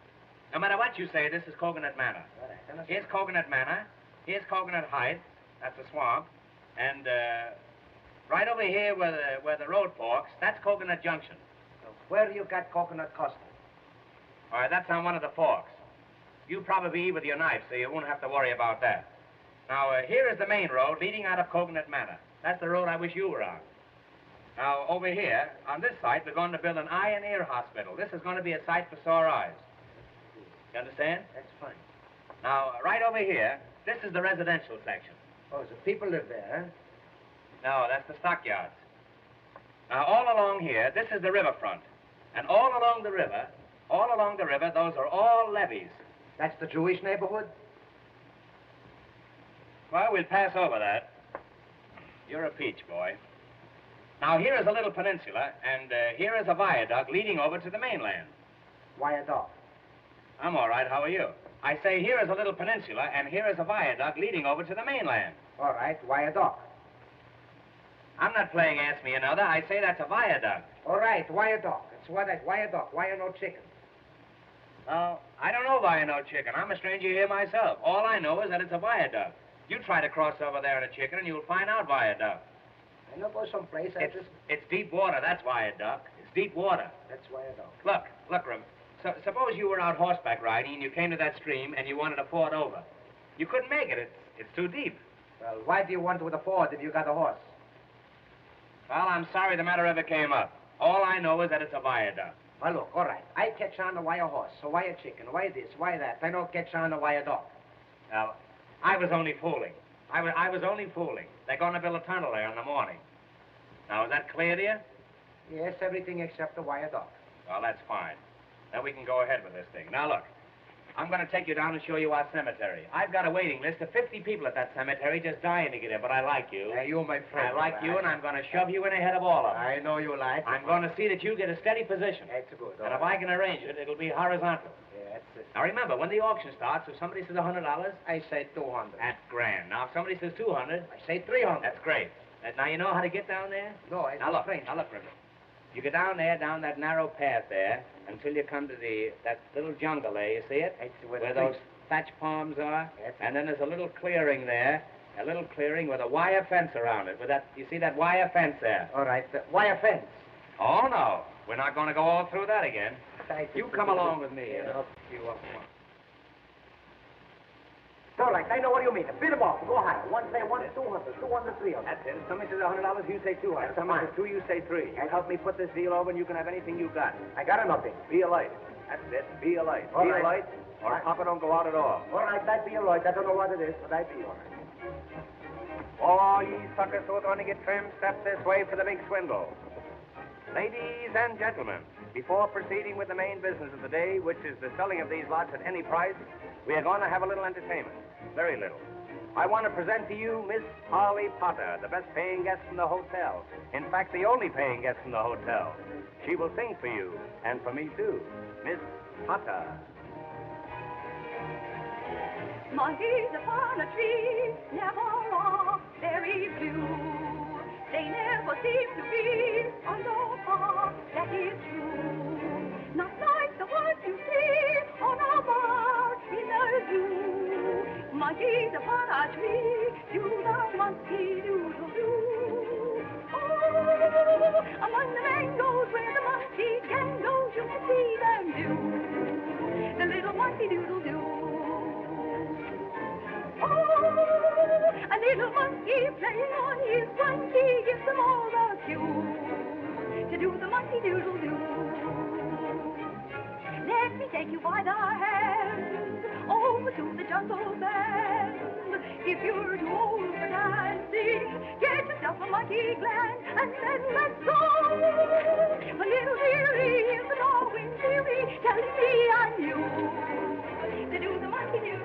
No matter what you say, this is Coconut Manor. Here's Coconut Manor. Here's Coconut Heights. That's a swamp. And right over here where the road forks, that's Coconut Junction. So where you got Coconut Custom? All right, that's on one of the forks. You probably eat with your knife, so you won't have to worry about that. Now, here is the main road leading out of Coconut Manor. That's the road I wish you were on. Now, over here, on this site, we're going to build an eye and ear hospital. This is going to be a site for sore eyes. You understand? That's fine. Now, right over here, this is the residential section. Oh, so people live there, huh? No, that's the stockyards. Now, all along here, this is the riverfront. And all along the river, those are all levees. That's the Jewish neighborhood? Well, we'll pass over that. You're a peach, boy. Now, here is a little peninsula, and here is a viaduct leading over to the mainland. Viaduct. I'm all right. How are you? I say here is a little peninsula, and here is a viaduct leading over to the mainland. All right, viaduct. I'm not playing Ask Me Another. I say that's a viaduct. All right, viaduct. It's what I viaduct. Why no chicken? Well, I don't know why I know chicken. I'm a stranger here myself. All I know is that it's a viaduct. You try to cross over there in a chicken, and you'll find out viaduct. I know go someplace. It's deep water. That's viaduct. It's deep water. That's viaduct. Look, Rim. Suppose you were out horseback riding, and you came to that stream, and you wanted to ford over. You couldn't make it. It's too deep. Well, why do you want to with a ford if you got a horse? Well, I'm sorry the matter ever came up. All I know is that it's a viaduct. Well, look, all right. I catch on to why a horse, so why a chicken, why this, why that. I don't catch on to why a dog. Now, I was only fooling. I was only fooling. They're going to build a tunnel there in the morning. Now, is that clear to you? Yes, everything except the wire dog. Well, that's fine. Then we can go ahead with this thing. Now, look. I'm going to take you down and show you our cemetery. I've got a waiting list of 50 people at that cemetery just dying to get in, but I like you. Hey, you, my friend. I like you, and I'm going to shove you in ahead of all of them. I know you like. I'm going to see that you get a steady position. That's good. And if I can arrange it, it'll be horizontal. Yeah, that's it. Now, remember, when the auction starts, if somebody says $100, I say 200. that's grand. Now, if somebody says 200, I say 300. that's great. Now, you know how to get down there? No, I Now, look, River. You get down there, down that narrow path there, until you come to that little jungle there. You see it? Where those thatch palms are. Yes. And then there's a little clearing there, a little clearing with a wire fence around it. You see that wire fence there? All right, the wire fence. Oh, no. We're not going to go all through that again. You come along with me. Yeah. I'll hook you up. All right, I know what you mean. Beat them off. Go high. One say 1, 200, 200, 300. That's it. If somebody says $100, you say 200. If somebody says 2, you say 3. And help me put this deal over, and you can have anything you got. I got nothing. Be a light. That's it. Be a light. All Be right. a light, or Papa don't go out at all. All right, I be all right. I don't know what it is, but I be all right. All ye suckers who are going to get trimmed, step this way for the big swindle. Ladies and gentlemen, before proceeding with the main business of the day, which is the selling of these lots at any price, we are going to have a little entertainment. Very little. I want to present to you Miss Polly Potter, the best paying guest in the hotel. In fact, the only paying guest in the hotel. She will sing for you, and for me too. Miss Potter. Monkeys upon a tree never are very blue. They never seem to be under par, that is true. Not like the ones you see on a bar in a zoo. Monkeys upon a tree, do the monkey doodle-doo. Oh, among the mangoes where the monkey can go, you can see them do the little monkey doodle-doo. Oh, a little monkey playing on his monkey gives them all the cue to do the monkey doodle-doo. Let me take you by the hand over to the jungle band. If you're too old for dancing, get yourself a monkey gland and then let's go. A little dearie in the Darwin theory telling me I'm you to do the monkey doodle-doo.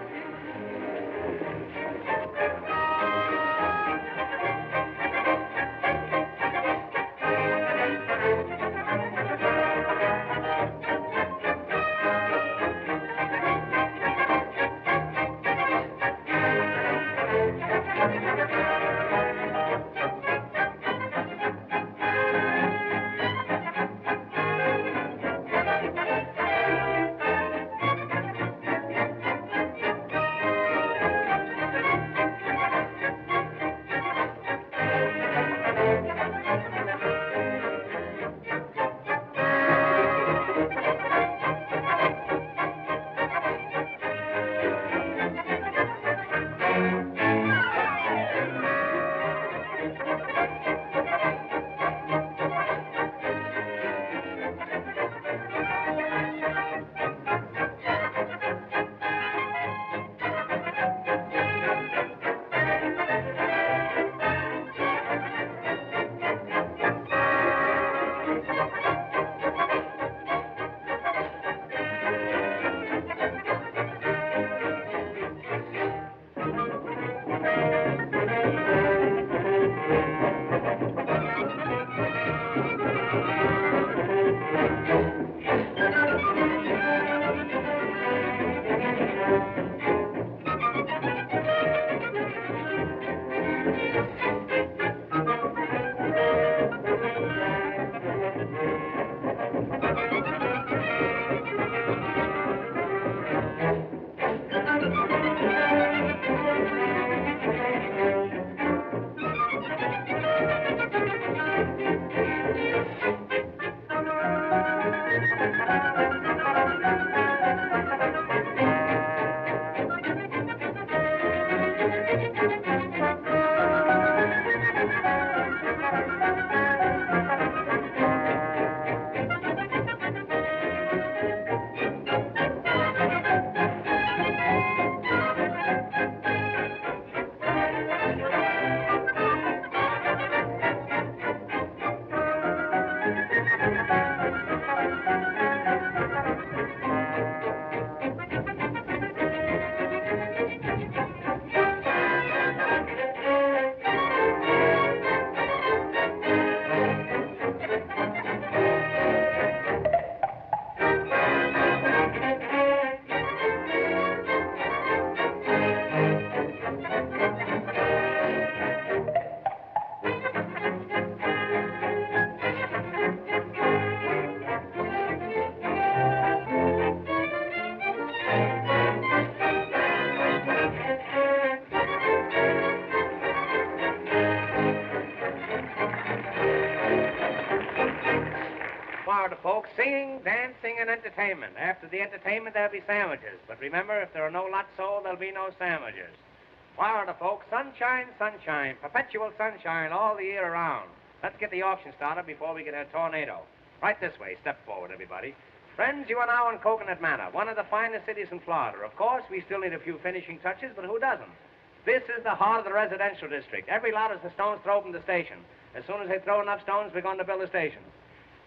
Florida folks, singing, dancing, and entertainment. After the entertainment, there'll be sandwiches. But remember, if there are no lots sold, there'll be no sandwiches. Florida folks, sunshine, sunshine, perpetual sunshine all the year around. Let's get the auction started before we get a tornado. Right this way. Step forward, everybody. Friends, you are now in Coconut Manor, one of the finest cities in Florida. Of course, we still need a few finishing touches, but who doesn't? This is the heart of the residential district. Every lot is a stone's throw from the station. As soon as they throw enough stones, we're going to build a station.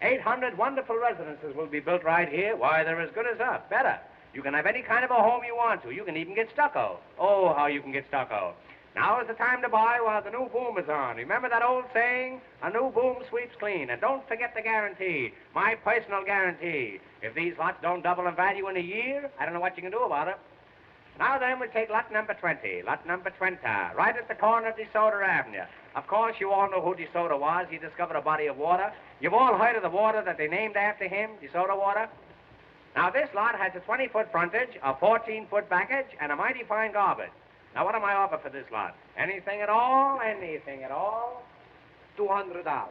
800 wonderful residences will be built right here. Why, they're as good as up. Better. You can have any kind of a home you want to. You can even get stucco. Oh, how you can get stucco. Now is the time to buy while the new boom is on. Remember that old saying? A new boom sweeps clean. And don't forget the guarantee. My personal guarantee. If these lots don't double in value in a year, I don't know what you can do about it. Now then, we'll take lot number 20. Lot number 20, right at the corner of DeSoto Avenue. Of course, you all know who DeSoto was. He discovered a body of water. You've all heard of the water that they named after him, DeSoto water? Now, this lot has a 20-foot frontage, a 14-foot backage, and a mighty fine garbage. Now, what am I offered for this lot? Anything at all? Anything at all? $200.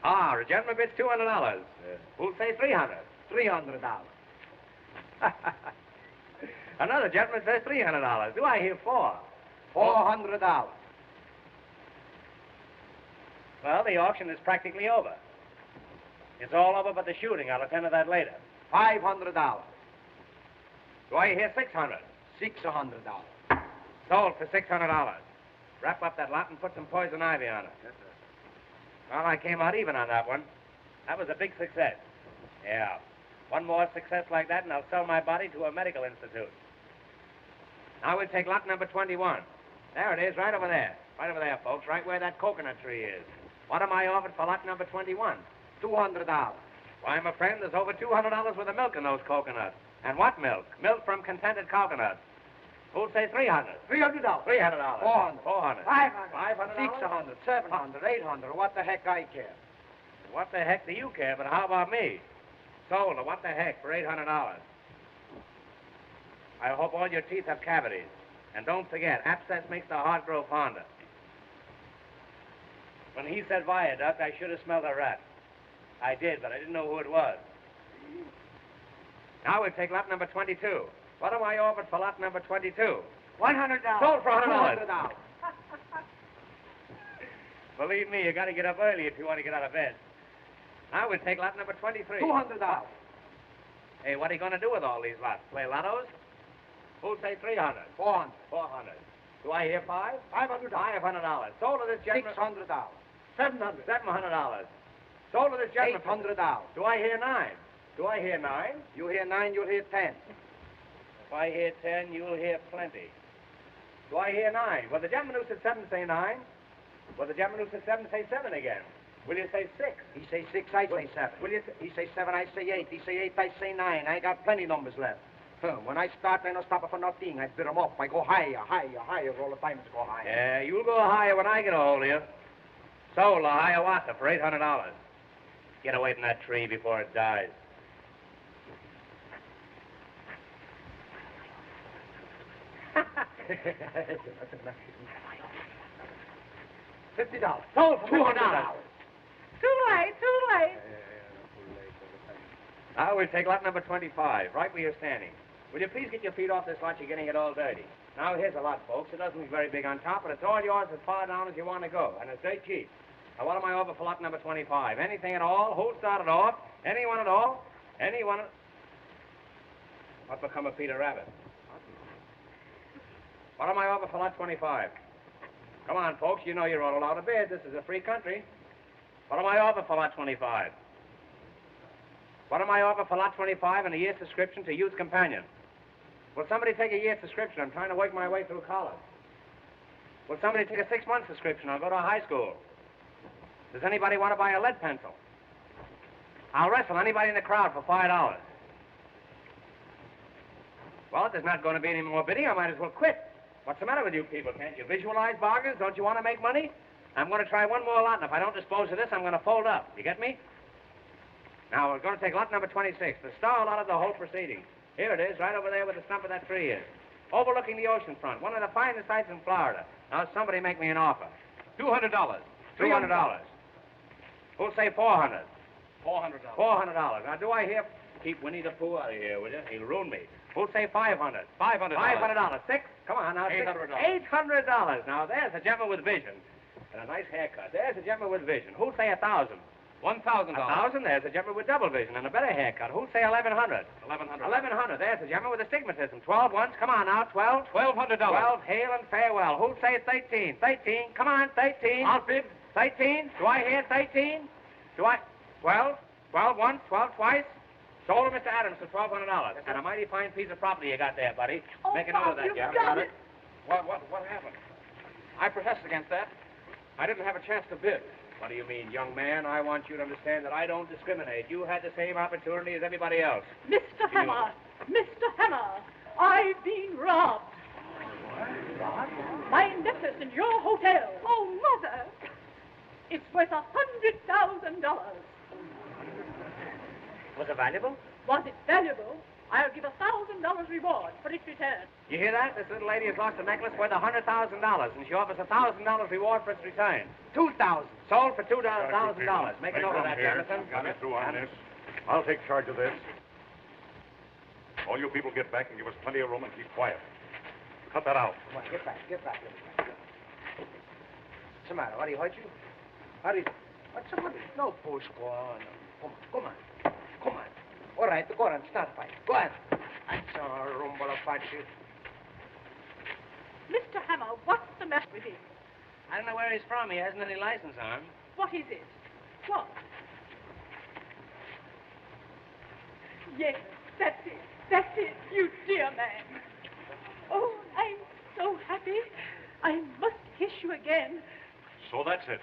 Ah, a gentleman bids $200. Who'll say $300? $300. Another gentleman says $300. Do I hear $400? $400. Well, the auction is practically over. It's all over but the shooting. I'll attend to that later. $500. Do I hear $600? $600. Sold for $600. Wrap up that lot and put some poison ivy on it. Yes, sir. Well, I came out even on that one. That was a big success. Yeah. One more success like that, and I'll sell my body to a medical institute. Now we'll take lot number 21. There it is, right over there. Right over there, folks, right where that coconut tree is. What am I offered for lot number 21? $200. Why, my friend, there's over $200 worth of milk in those coconuts. And what milk? Milk from contented coconuts. Who'll say $300? $300. $300. $400. $400. $500. $500. $600. $700. $800. What the heck I care? What the heck do you care? But how about me? Sold. What the heck for $800? I hope all your teeth have cavities. And don't forget, abscess makes the heart grow fonder. When he said viaduct, I should have smelled a rat. I did, but I didn't know who it was. Now we'll take lot number 22. What am I offered for lot number 22? $100. Sold for $100. $200. Believe me, you got to get up early if you want to get out of bed. Now we'll take lot number 23. $200. Hey, what are you going to do with all these lots? Play lottos? Who'll say $300? $400. $400. Do I hear $500? $500. $500. Sold to this gentleman. $600. $700. $700. Sold to this gentleman. $800. Do I hear $9? Do I hear $9? You hear 9, you'll hear 10. If I hear 10, you'll hear plenty. Do I hear 9? Well, the gentleman who said 7 say 9. Well, the gentleman who said 7 say 7 again. Will you say 6? He say 6, I say 7. Will you He say 7, I say 8. He say 8, I say 9. I got plenty numbers left. When I start, I don't stop for nothing. I bid 'em up. I go higher, higher, higher. All the time it's go higher. Yeah, you'll go higher when I get a hold of you. Sold a Hiawatha for $800. Get away from that tree before it dies. $50. Sold for $200. Too late, too late. Now we'll take lot number 25, right where you're standing. Will you please get your feet off this lot? You're getting it all dirty. Now, here's a lot, folks. It doesn't look very big on top, but it's all yours as far down as you want to go, and it's dirt cheap. Now, what am I over for lot number 25? Anything at all? Who started off? Anyone at all? Anyone at... What become of Peter Rabbit? What am I over for lot 25? Come on, folks. You know you're all allowed to bid. This is a free country. What am I over for lot 25? What am I over for lot 25 and a year's subscription to Youth Companion? Will somebody take a year's subscription? I'm trying to work my way through college. Will somebody take a 6-month subscription? I'll go to high school. Does anybody want to buy a lead pencil? I'll wrestle anybody in the crowd for $5. Well, if there's not going to be any more bidding, I might as well quit. What's the matter with you people? Can't you visualize bargains? Don't you want to make money? I'm going to try one more lot, and if I don't dispose of this, I'm going to fold up. You get me? Now, we're going to take lot number 26, the star lot of the whole proceeding. Here it is, right over there where the stump of that tree is. Overlooking the ocean front. One of the finest sights in Florida. Now, somebody make me an offer. $200. $200. Who'll say $400? $400. $400. Now, do I hear... Keep Winnie the Pooh out of here, will you? He'll ruin me. Who'll say $500? $500. $500. 6? Come on now. $800. $800. Now, there's a gentleman with vision. And a nice haircut. There's a gentleman with vision. Who'll say $1,000? $1,000. $1,000. There's a gentleman with double vision and a better haircut. Who'll say $1,100? $1,100. $1,100. There's a gentleman with astigmatism. 12 once. Come on now. 12. $1,200. 12. Hail and farewell. Who'll say 13? 13. Come on. 13. I'll bid. 13. Do I hear 13? Do I? 12. 12 once. 12 twice. Sold to Mr. Adams for $1,200. And a mighty fine piece of property you got there, buddy. Oh, Make a note of that, you've Jeff. done it. What happened? I protest against that. I didn't have a chance to bid. What do you mean, young man? I want you to understand that I don't discriminate. You had the same opportunity as everybody else. Mr. Hammer, Mr. Hammer. I've been robbed. My necklace in your hotel. Oh, Mother! It's worth $100,000. Was it valuable? Was it valuable? I'll give $1,000 reward for its return. You hear that? This little lady has lost a necklace worth $100,000, and she offers $1,000 reward for its return. $2,000. Sold for $2,000. Make a note of that, Jonathan. Got it through on this. I'll take charge of this. All you people get back and give us plenty of room and keep quiet. Cut that out. Come on, get back. What's the matter? What, he hurt you? What's the matter? No push, go on. Come on. All right, go on, start fight. Go on. That's all, rumble apache. Mr. Hammer, what's the matter with him? I don't know where he's from. He hasn't any license on him. What is it? What? Yes, that's it, you dear man. Oh, I'm so happy. I must kiss you again. So that's it.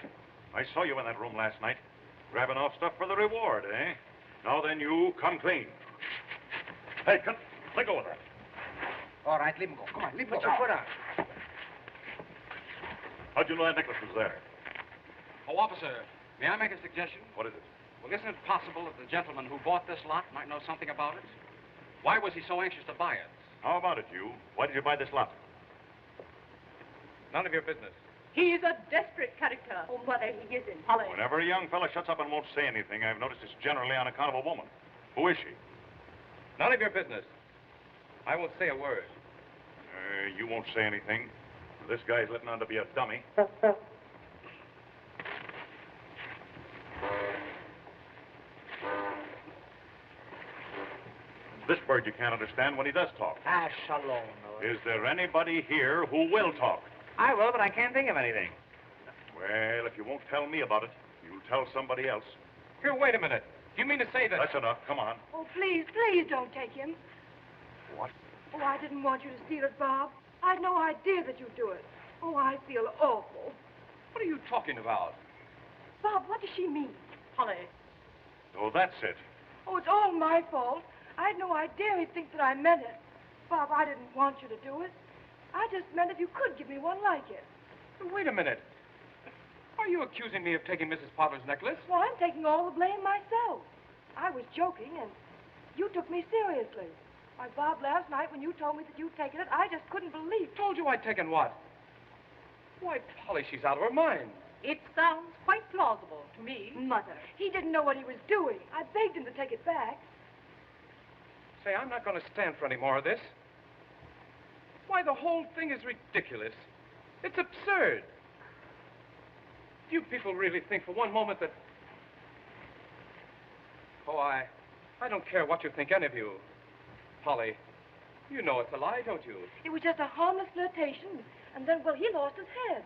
I saw you in that room last night, grabbing off stuff for the reward, eh? Now then, you come clean. Hey, let go of that. All right, leave him go. Come on, leave him Put go. your foot on. How'd you know that necklace was there? Oh, officer, may I make a suggestion? What is it? Well, isn't it possible that the gentleman who bought this lot might know something about it? Why was he so anxious to buy it? How about it, you? Why did you buy this lot? None of your business. He's a desperate character. Oh, Mother, he isn't. Holly. Whenever a young fella shuts up and won't say anything, I've noticed it's generally on account of a woman. Who is she? None of your business. I won't say a word. You won't say anything. This guy's letting on to be a dummy. This bird you can't understand when he does talk. Ah, shalom. Is there anybody here who will talk? I will, but I can't think of anything. Well, if you won't tell me about it, you'll tell somebody else. Here, wait a minute. Do you mean to say that... That's enough. Come on. Oh, please don't take him. What? Oh, I didn't want you to steal it, Bob. I had no idea that you'd do it. Oh, I feel awful. What are you talking about? Bob, what does she mean? Holly. Oh, that's it. Oh, it's all my fault. I had no idea he'd think that I meant it. Bob, I didn't want you to do it. I just meant if you could give me one like it. Wait a minute. Are you accusing me of taking Mrs. Potter's necklace? Well, I'm taking all the blame myself. I was joking, and you took me seriously. Why, Bob, last night when you told me that you'd taken it, I just couldn't believe it. Told you I'd taken what? Why, Polly, she's out of her mind. It sounds quite plausible to me. Mother, he didn't know what he was doing. I begged him to take it back. Say, I'm not going to stand for any more of this. Why, the whole thing is ridiculous. It's absurd. You people really think for one moment that... Oh, I don't care what you think, any of you. Polly, you know it's a lie, don't you? It was just a harmless flirtation, and then, well, he lost his head.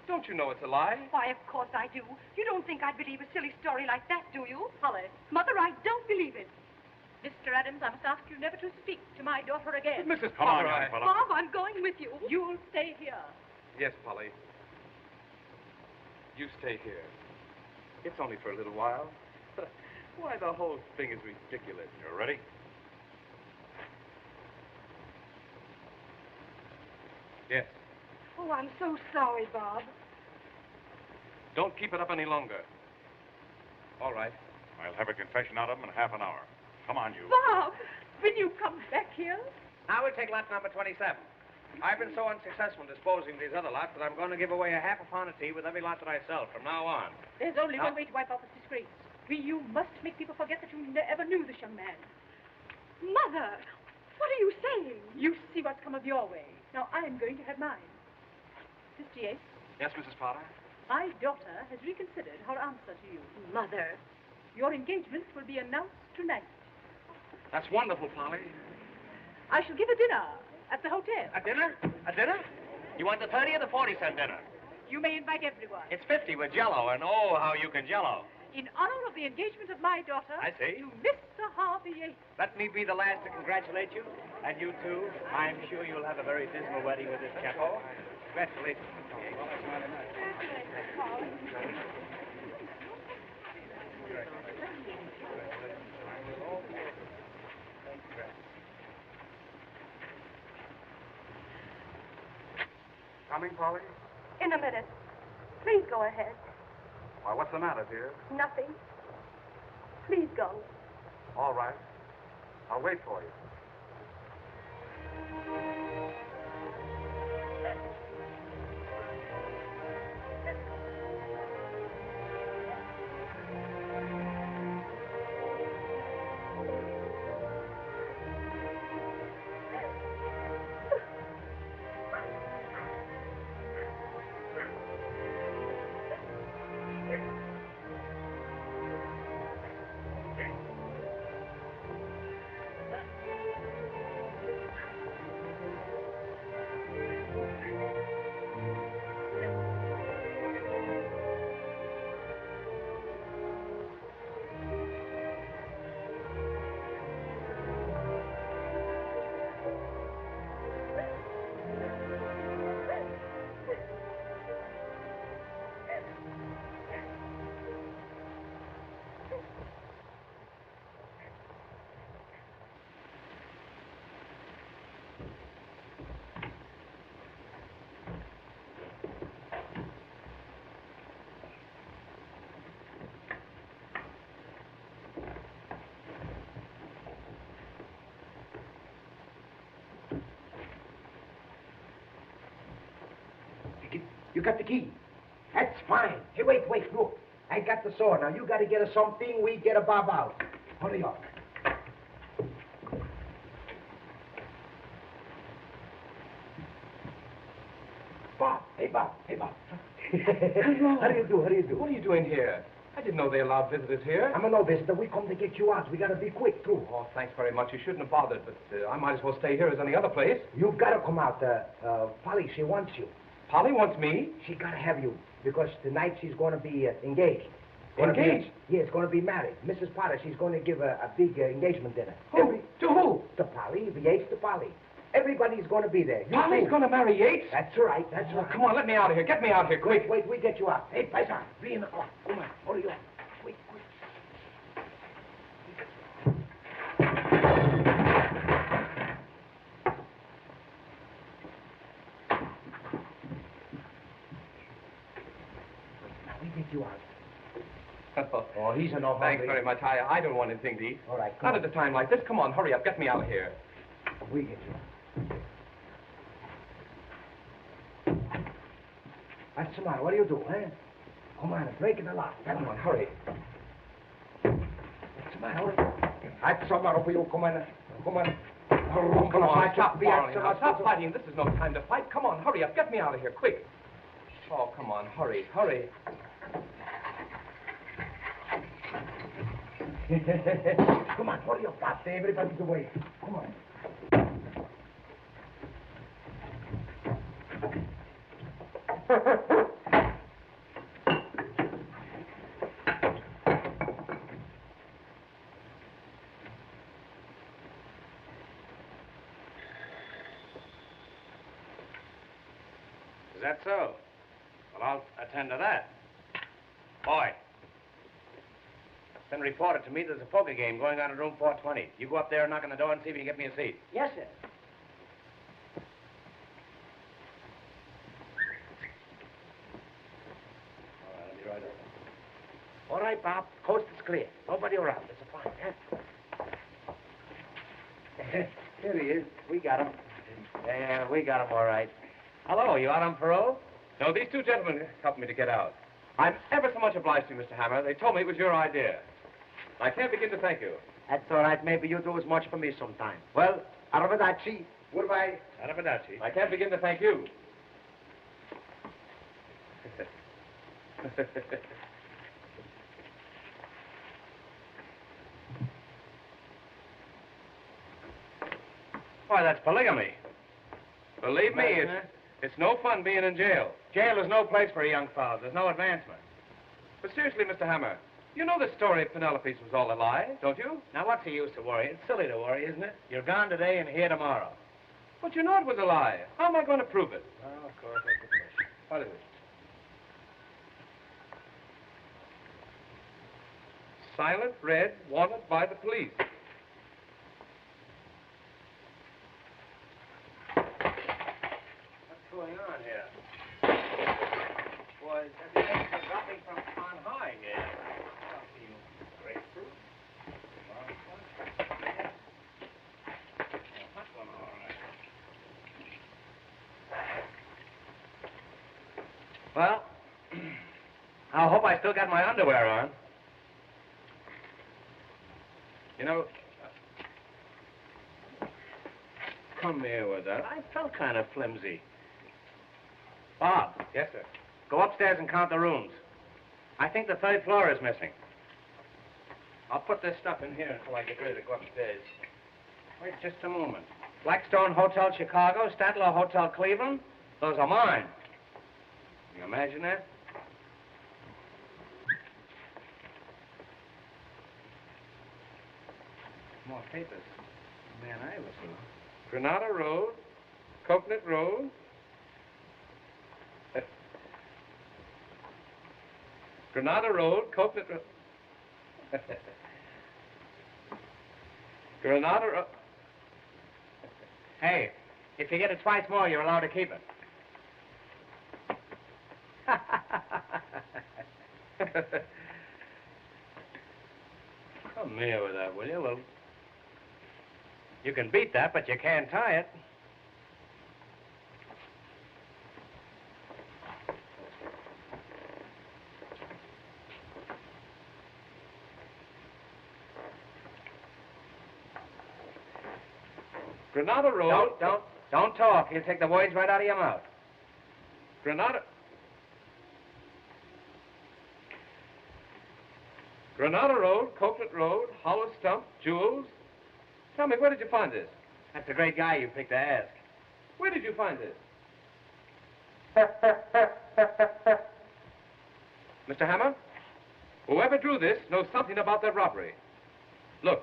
Don't you know it's a lie? Why, of course I do. You don't think I'd believe a silly story like that, do you? Holly. Mother, I don't believe it. Mr. Adams, I must ask you never to speak to my daughter again. But Mrs. Come on, Potter, young fella. Bob, I'm going with you. You'll stay here. Yes, Polly. You stay here. It's only for a little while. Why, the whole thing is ridiculous. You ready? Yes. Oh, I'm so sorry, Bob. Don't keep it up any longer. All right. I'll have a confession out of him in half an hour. Come on, you. Bob, will you come back here? Now we'll take lot number 27. I've been so unsuccessful in disposing of these other lots that I'm going to give away a half a pound of tea with every lot that I sell from now on. There's only one way to wipe off this disgrace. You must make people forget that you ever knew this young man. Mother, what are you saying? You see what's come of your way. Now I'm going to have mine. Mr. Yates, Yes, Mrs. Potter? my daughter has reconsidered her answer to you. Mother. Your engagement will be announced tonight. That's wonderful, Polly. I shall give a dinner at the hotel. A dinner? A dinner? You want the 30 or the 40-cent dinner? You may invite everyone. It's 50 with Jell-O, and oh, how you can Jell-O. In honor of the engagement of my daughter. I see. To Mr. Harvey Yates. Let me be the last to congratulate you. And you, too. I'm sure you'll have a very dismal wedding with this chap. Congratulations. Coming, Polly? In a minute. Please go ahead. Why, what's the matter, dear? Nothing. Please go. All right. I'll wait for you. You got the key. That's fine. Hey, wait, look. I got the saw. Now, you got to get us something. We get a bob out. Hurry up. Bob. Hey, Bob. Hello. How do you do? What are you doing here? I didn't know they allowed visitors here. I'm a no visitor. We come to get you out. We got to be quick, too. Oh, thanks very much. You shouldn't have bothered, but I might as well stay here as any other place. You've got to come out. Polly, she wants you. Polly wants me. She got to have you because tonight she's going to be engaged. Engaged? Yes, going to be married. Mrs. Potter, she's going to give a big engagement dinner. Who? To who? To Polly, the Yates to Polly. Everybody's going to be there. Polly's going to marry Yates? That's right, Oh, come on, let me out of here. Get me out of here, quick. Wait, we get you out. Hey, Paisan, 3 o'clock. Come on, hurry up. Quick. Now, we get you out. Oh, he's in no hurry. Thanks very much. I don't want anything to eat. All right, come Not on. at a time like this. Come on, hurry up. Get me out of here. We get you out. What's the matter? What do you do, eh? Come on, break in the lock. Come on, hurry. What's the matter? What's the matter for you? Come on. Come on, stop quarreling now. Stop fighting. This is no time to fight. Come on, hurry up. Get me out of here, quick. Oh, come on, hurry. Come on, hurry up, Pop. Everybody's away. Come on. Is that so? Well, I'll attend to that. Boy. It's been reported to me there's a poker game going on in room 420. You go up there and knock on the door and see if you can get me a seat. Yes, sir. All right, I'll be right over. All right, Bob. Coast is clear. Nobody around. It's a fine, huh? Here he is. We got him. Yeah, we got him all right. Hello, you out on parole? No, these two gentlemen helped me to get out. I'm ever so much obliged to you, Mr. Hammer. They told me it was your idea. I can't begin to thank you. That's all right. Maybe you'll do as much for me sometime. Well, arrivederci. Goodbye. Arrivederci. I can't begin to thank you. Why, that's polygamy. Believe me, it's no fun being in jail. Jail is no place for a young fellow. There's no advancement. But seriously, Mr. Hammer, you know the story of Penelope's was all a lie, don't you? Now, what's the use to worry? It's silly to worry, isn't it? You're gone today and here tomorrow. But you know it was a lie. How am I going to prove it? Oh, of course, that's the question. What is it? Silent red, wanted by the police. What's going on here? Well, I hope I still got my underwear on. You know, come here with that. I felt kind of flimsy. Bob. Yes, sir. Go upstairs and count the rooms. I think the 3rd floor is missing. I'll put this stuff in here until I get ready to go upstairs. Wait just a moment. Blackstone Hotel Chicago, Statler Hotel Cleveland. Those are mine. Can you imagine that? More papers. Man, I was Granada Road, Coconut Road. Granada Road, Coconut Road. Granada Road. Hey, if you get it twice more, you're allowed to keep it. Come here with that, will you? Well, you can beat that, but you can't tie it. Granada Road. Don't talk. You'll take the words right out of your mouth. Granada Road, Coconut Road, Hollow Stump, Jewels. Tell me, where did you find this? That's a great guy you picked to ask. Where did you find this? Mr. Hammer, whoever drew this knows something about that robbery. Look.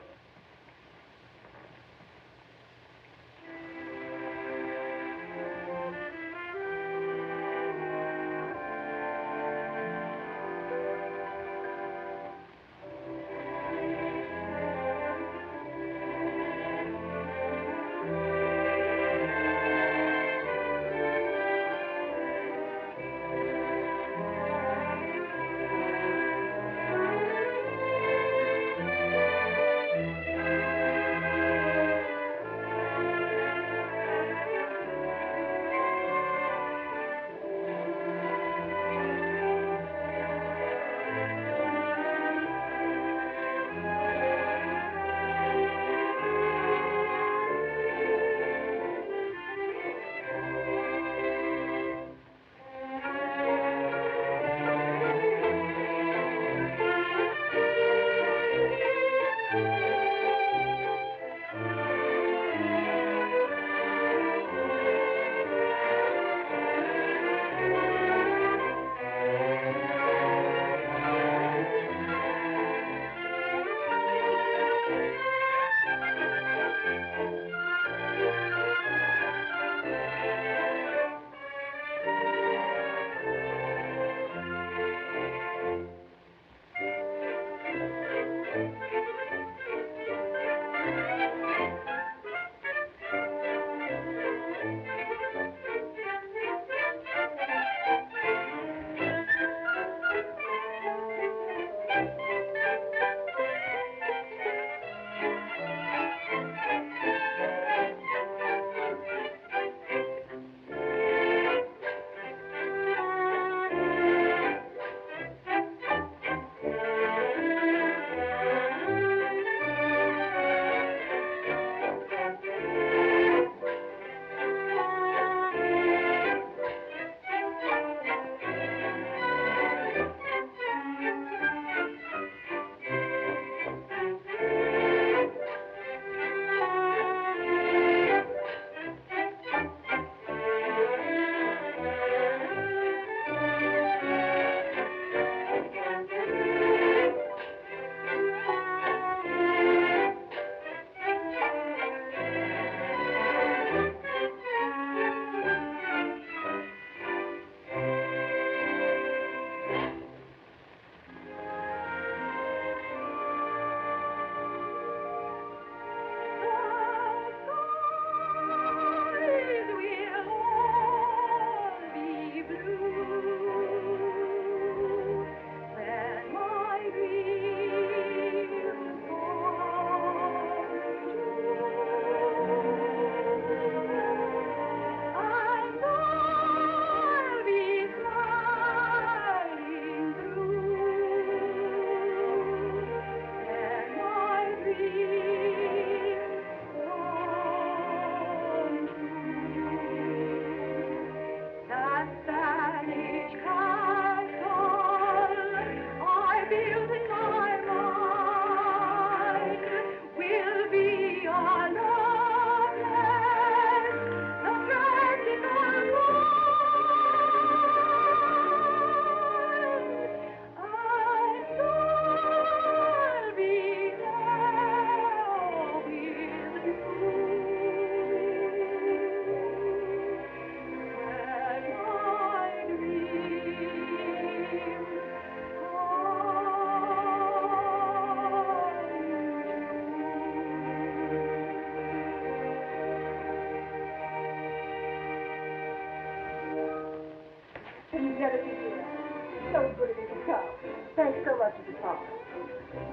So good of you to come. Thanks so much, Mrs. Parker.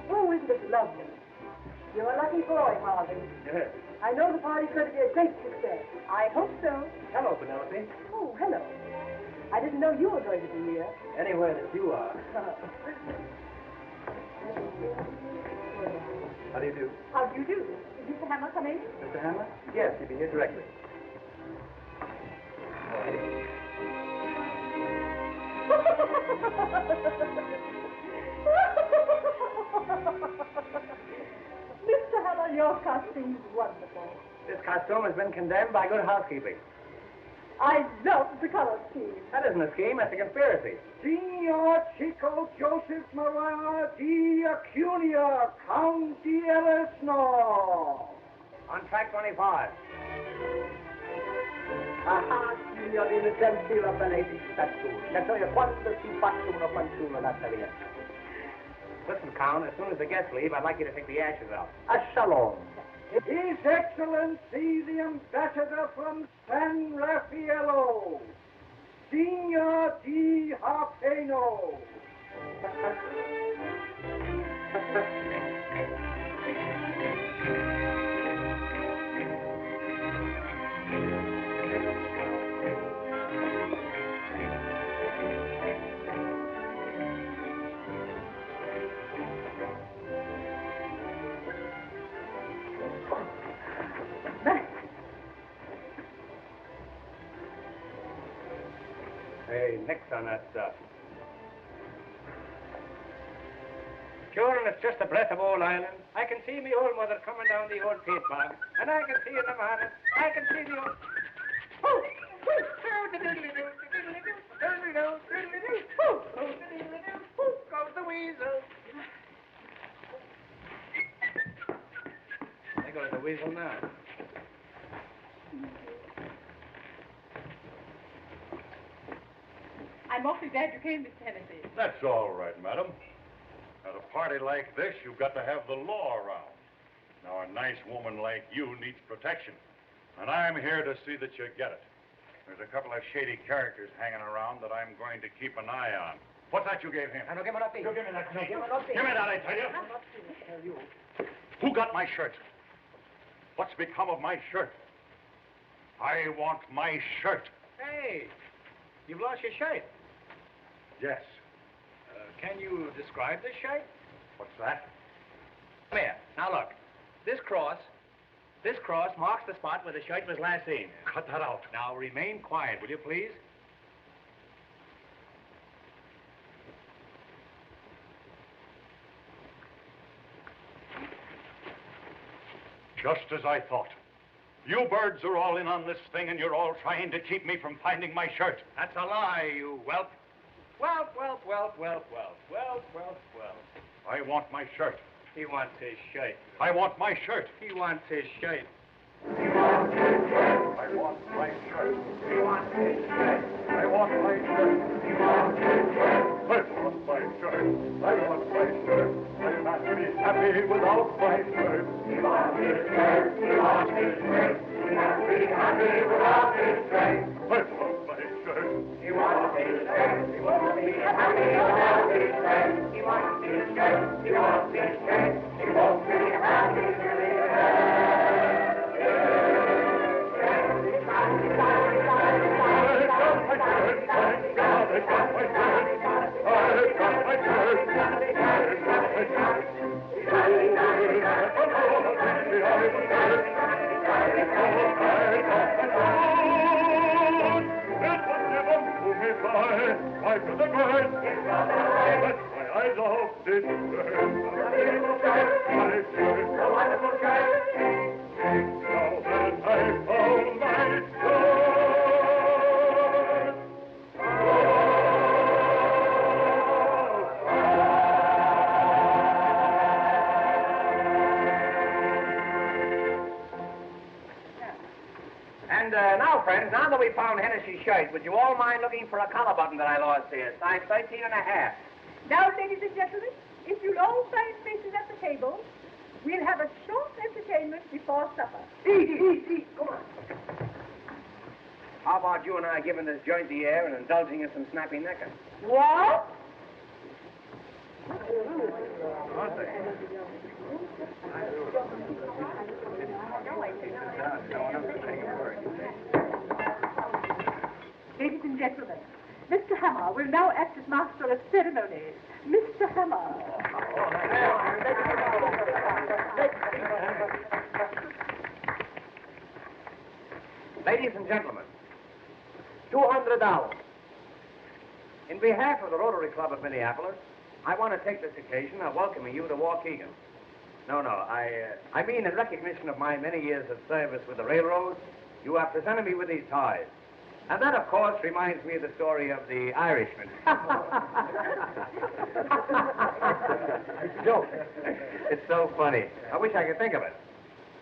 Oh, isn't this lovely? You're a lucky boy, Harvey. Yes. I know the party's going to be a great success. I hope so. Hello, Penelope. Oh, hello. I didn't know you were going to be here. Anywhere that you are. How do you do? How do you do? Is Mr. Hammer coming? Mr. Hammer? Yes, he'll be here directly. Mr. Hammer, your costume's wonderful. This costume has been condemned by good housekeeping. I love the color scheme. That isn't a scheme, that's a conspiracy. Signor Chico Joseph Maria di Acunia, Count di Eresno. On track 25. Ah, signorina, gentile bellezza statura. Le so io quando si faccio una fanciulla da Italiano. Listen, Count, as soon as the guests leave, I'd like you to take the ashes out. A shalom. His Excellency, the ambassador from San Raffaello, Signor Di Harpeno. Hey, nix on that stuff. Sure, and it's just a breath of old Ireland. I can see me old mother coming down the old peat bog, and I can see in the morning, I can see the old... Goes the weasel. There goes the weasel now. I'm awfully glad you came, Mr. Hennessy. That's all right, madam. At a party like this, you've got to have the law around. Now, a nice woman like you needs protection, and I'm here to see that you get it. There's a couple of shady characters hanging around that I'm going to keep an eye on. What's that you gave him? I don't give it up, You give me that, No, give it up, Give me that, I tell you. Who got my shirt? What's become of my shirt? I want my shirt. Hey, you've lost your shirt. Yes. Can you describe this shirt? What's that? Come here. Now look. This cross marks the spot where the shirt was last seen. Cut that out. Now remain quiet, will you please? Just as I thought. You birds are all in on this thing, and you're all trying to keep me from finding my shirt. That's a lie, you whelp. Whelp. I want my shirt. He wants his shirt. I want my shirt. He wants his shirt. I want my shirt. He wants his shirt. I want my shirt. He wants his shirt. I want my shirt. I want my shirt. I can't be happy without my shirt. He wants his shirt. He wants his shirt. He can't be happy without his shirt. I want my shirt. He wants his shirt. He won't be happy without his shirt. He wants his shirt. He wants his shirt. He won't be happy till he Now, friends, now that we found Hennessy's shirt, would you all mind looking for a collar button that I lost here? Size 13 and a half. Now, ladies and gentlemen, if you'll all find places at the table, we'll have a short entertainment before supper. Eat. Come on. How about you and I giving this joint the air and indulging in some snappy necker? What? Ladies and gentlemen, Mr. Hammer will now act as master of ceremonies. Mr. Hammer. Ladies and gentlemen, $200. In behalf of the Rotary Club of Minneapolis, I want to take this occasion of welcoming you to Waukegan. No, I mean in recognition of my many years of service with the railroad, you have presented me with these ties. And that, of course, reminds me of the story of the Irishman. It's a joke. It's so funny. I wish I could think of it.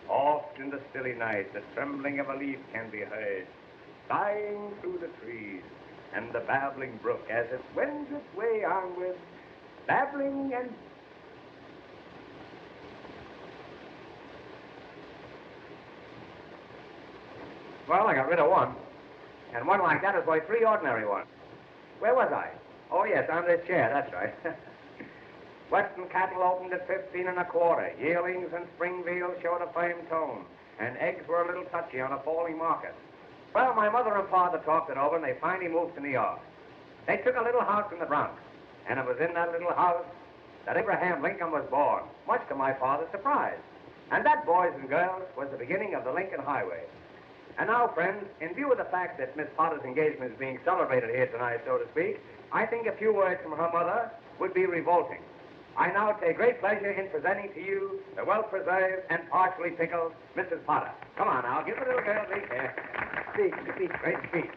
Oft in the stilly night, the trembling of a leaf can be heard, sighing through the trees, and the babbling brook as it wends its way onward, babbling and... Well, I got rid of one. And one like that is worth 3 ordinary ones. Where was I? Oh, yes, on this chair, that's right. Western cattle opened at 15 1/4. Yearlings and spring veals showed a firm tone, and eggs were a little touchy on a falling market. Well, my mother and father talked it over, and they finally moved to New York. They took a little house in the Bronx, and it was in that little house that Abraham Lincoln was born, much to my father's surprise. And that, boys and girls, was the beginning of the Lincoln Highway. And now, friends, in view of the fact that Miss Potter's engagement is being celebrated here tonight, so to speak, I think a few words from her mother would be revolting. I now take great pleasure in presenting to you the well-preserved and partially pickled Mrs. Potter. Come on now, give the little girl a here. Speak, great speech.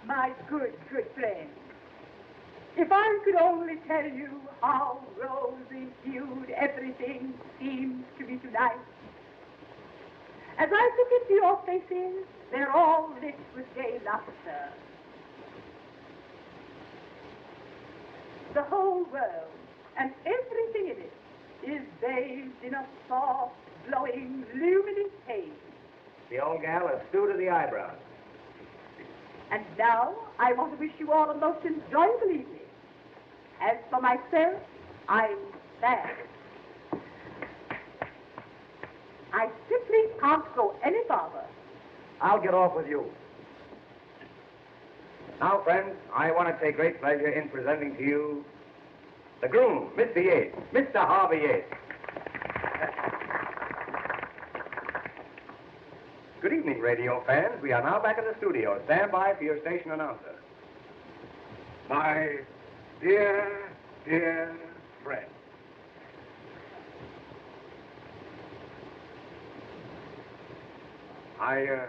My good friend. If I could only tell you how rosy-hued everything seems to be tonight. As I look into your faces, they're all lit with gay laughter. The whole world and everything in it is bathed in a soft, glowing, luminous haze. The old gal is stew to the eyebrows. And now, I want to wish you all a most enjoyable evening. As for myself, I'm sad. I simply can't go any farther. I'll get off with you. Now, friends, I want to take great pleasure in presenting to you the groom, Mr. Yates, Mr. Harvey Yates. Good evening, radio fans. We are now back in the studio. Stand by for your station announcer. My dear friend. I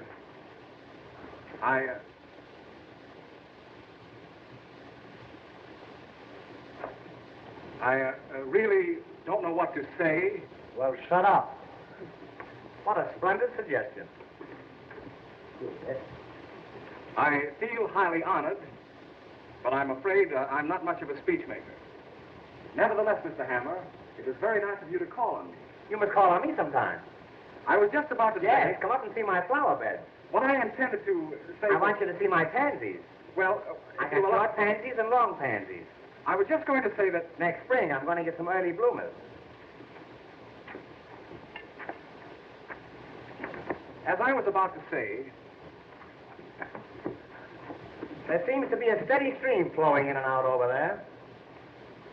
really don't know what to say. Well, shut up. What a splendid suggestion. I feel highly honored, but I'm afraid I'm not much of a speechmaker. Nevertheless, Mr. Hammer, it was very nice of you to call on me. You must call on me sometime. I was just about to Yes, say... come up and see my flower bed. What I intended to say... I want you to see my pansies. Well, I got short pansies and long pansies. I was just going to say that... Next spring, I'm going to get some early bloomers. As I was about to say... There seems to be a steady stream flowing in and out over there.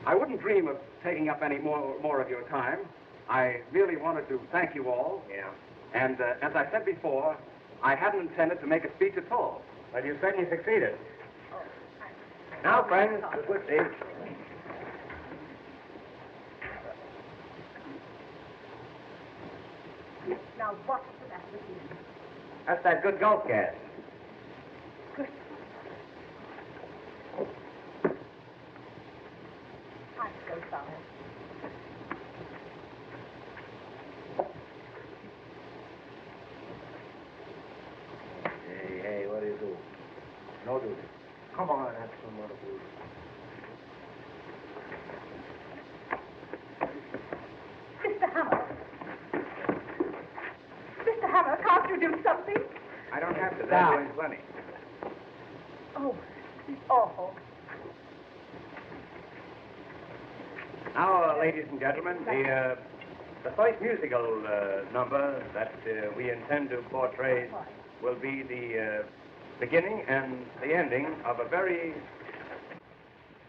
I wouldn't dream of taking up any more of your time. I really wanted to thank you all. Yeah. And as I said before, I hadn't intended to make a speech at all. Well, you certainly succeeded. Now, friends, good speech. Now, what's that with you? That's that good gulp gas. Good. I'm so sorry. Hey, what do you do? No duty. Come on, have some more food. Mr. Hammer. Mr. Hammer, can't you do something? I don't have to. They're doing plenty. Oh, it's awful. Now, ladies and gentlemen, the first musical number that we intend to portray will be the beginning and the ending of a very...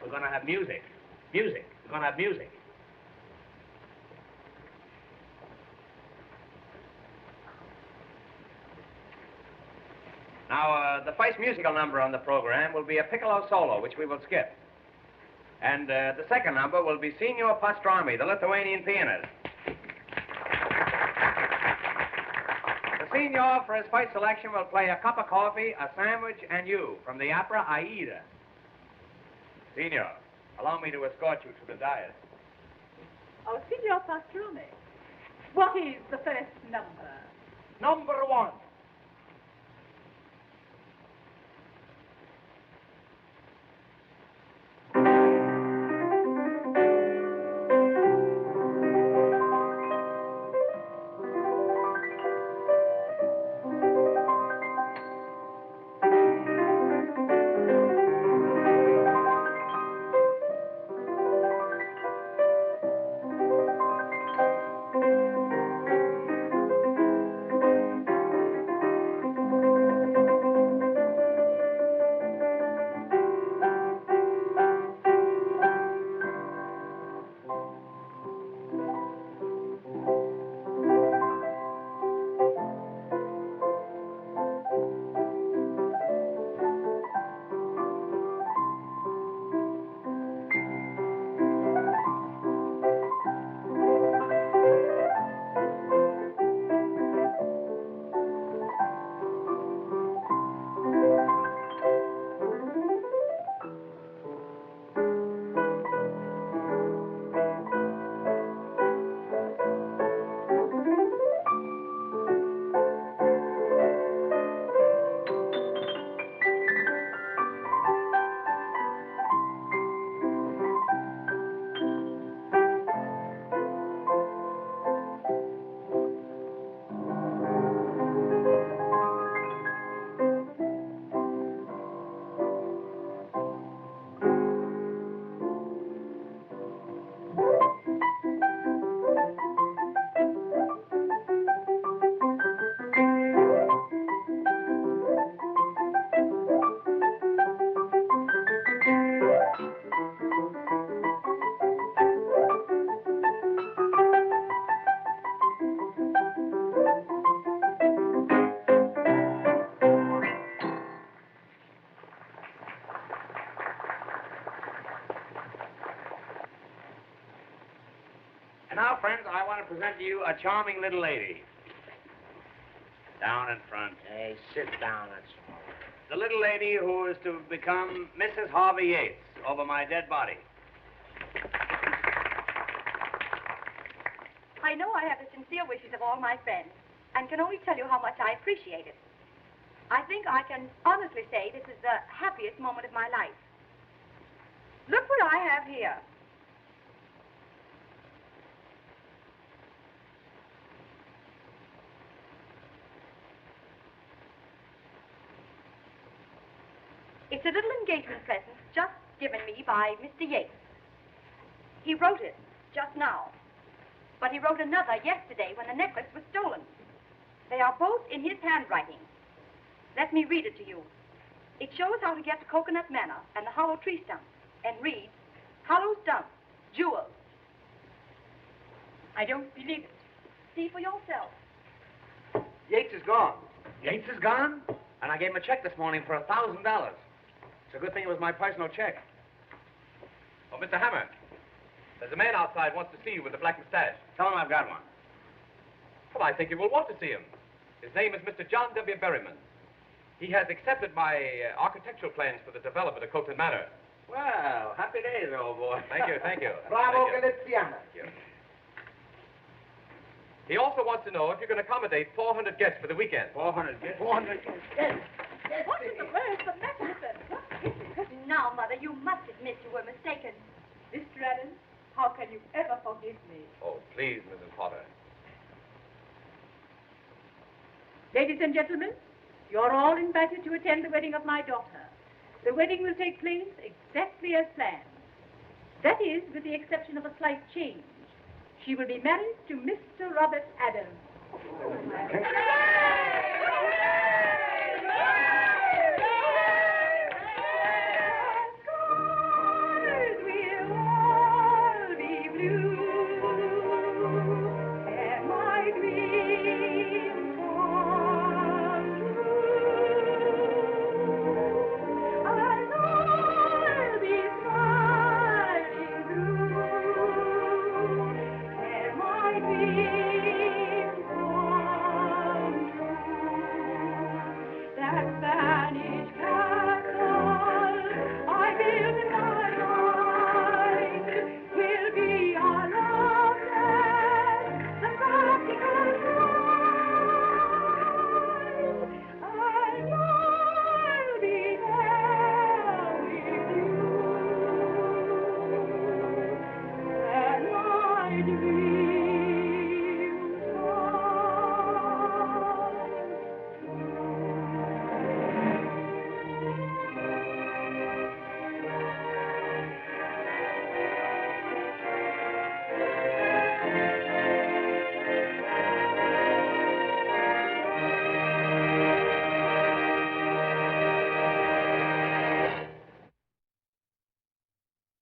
We're going to have music. Music. We're going to have music. Now, the first musical number on the program will be a piccolo solo, which we will skip. And the second number will be Signor Pastrami, the Lithuanian pianist. The Signor, for his first selection, will play A Cup of Coffee, A Sandwich, and You from the opera Aida. Signor, allow me to escort you to the dais. Oh, Signor Pastrami, what is the first number? Number 1. And now, friends, I want to present to you a charming little lady. Down in front. Hey, sit down, that's all. The little lady who is to become Mrs. Harvey Yates over my dead body. I know I have the sincere wishes of all my friends, and can only tell you how much I appreciate it. I think I can honestly say this is the happiest moment of my life. Look what I have here. It's a little engagement present just given me by Mr. Yates. He wrote it just now, but he wrote another yesterday when the necklace was stolen. They are both in his handwriting. Let me read it to you. It shows how to get to Coconut Manor and the hollow tree stump, and reads, hollow stump, jewels. I don't believe it. See for yourself. Yates is gone. Yates is gone? And I gave him a check this morning for $1,000. It's a good thing it was my personal check. Oh, Mr. Hammer, there's a man outside wants to see you with the black mustache. Tell him I've got one. Well, I think you will want to see him. His name is Mr. John W. Berryman. He has accepted my architectural plans for the development of Coconut Manor. Well, happy days, old boy. Thank you, thank you. Bravo, Thank you. Galiziana. Thank you. He also wants to know if you can accommodate 400 guests for the weekend. 400 guests. 400 guests. What in the world is the matter with them? What is it? Now, Mother, you must admit you were mistaken. Mr. Adams, how can you ever forgive me? Oh, please, Mrs. Potter. Ladies and gentlemen, you're all invited to attend the wedding of my daughter. The wedding will take place exactly as planned. That is, with the exception of a slight change. She will be married to Mr. Robert Adams.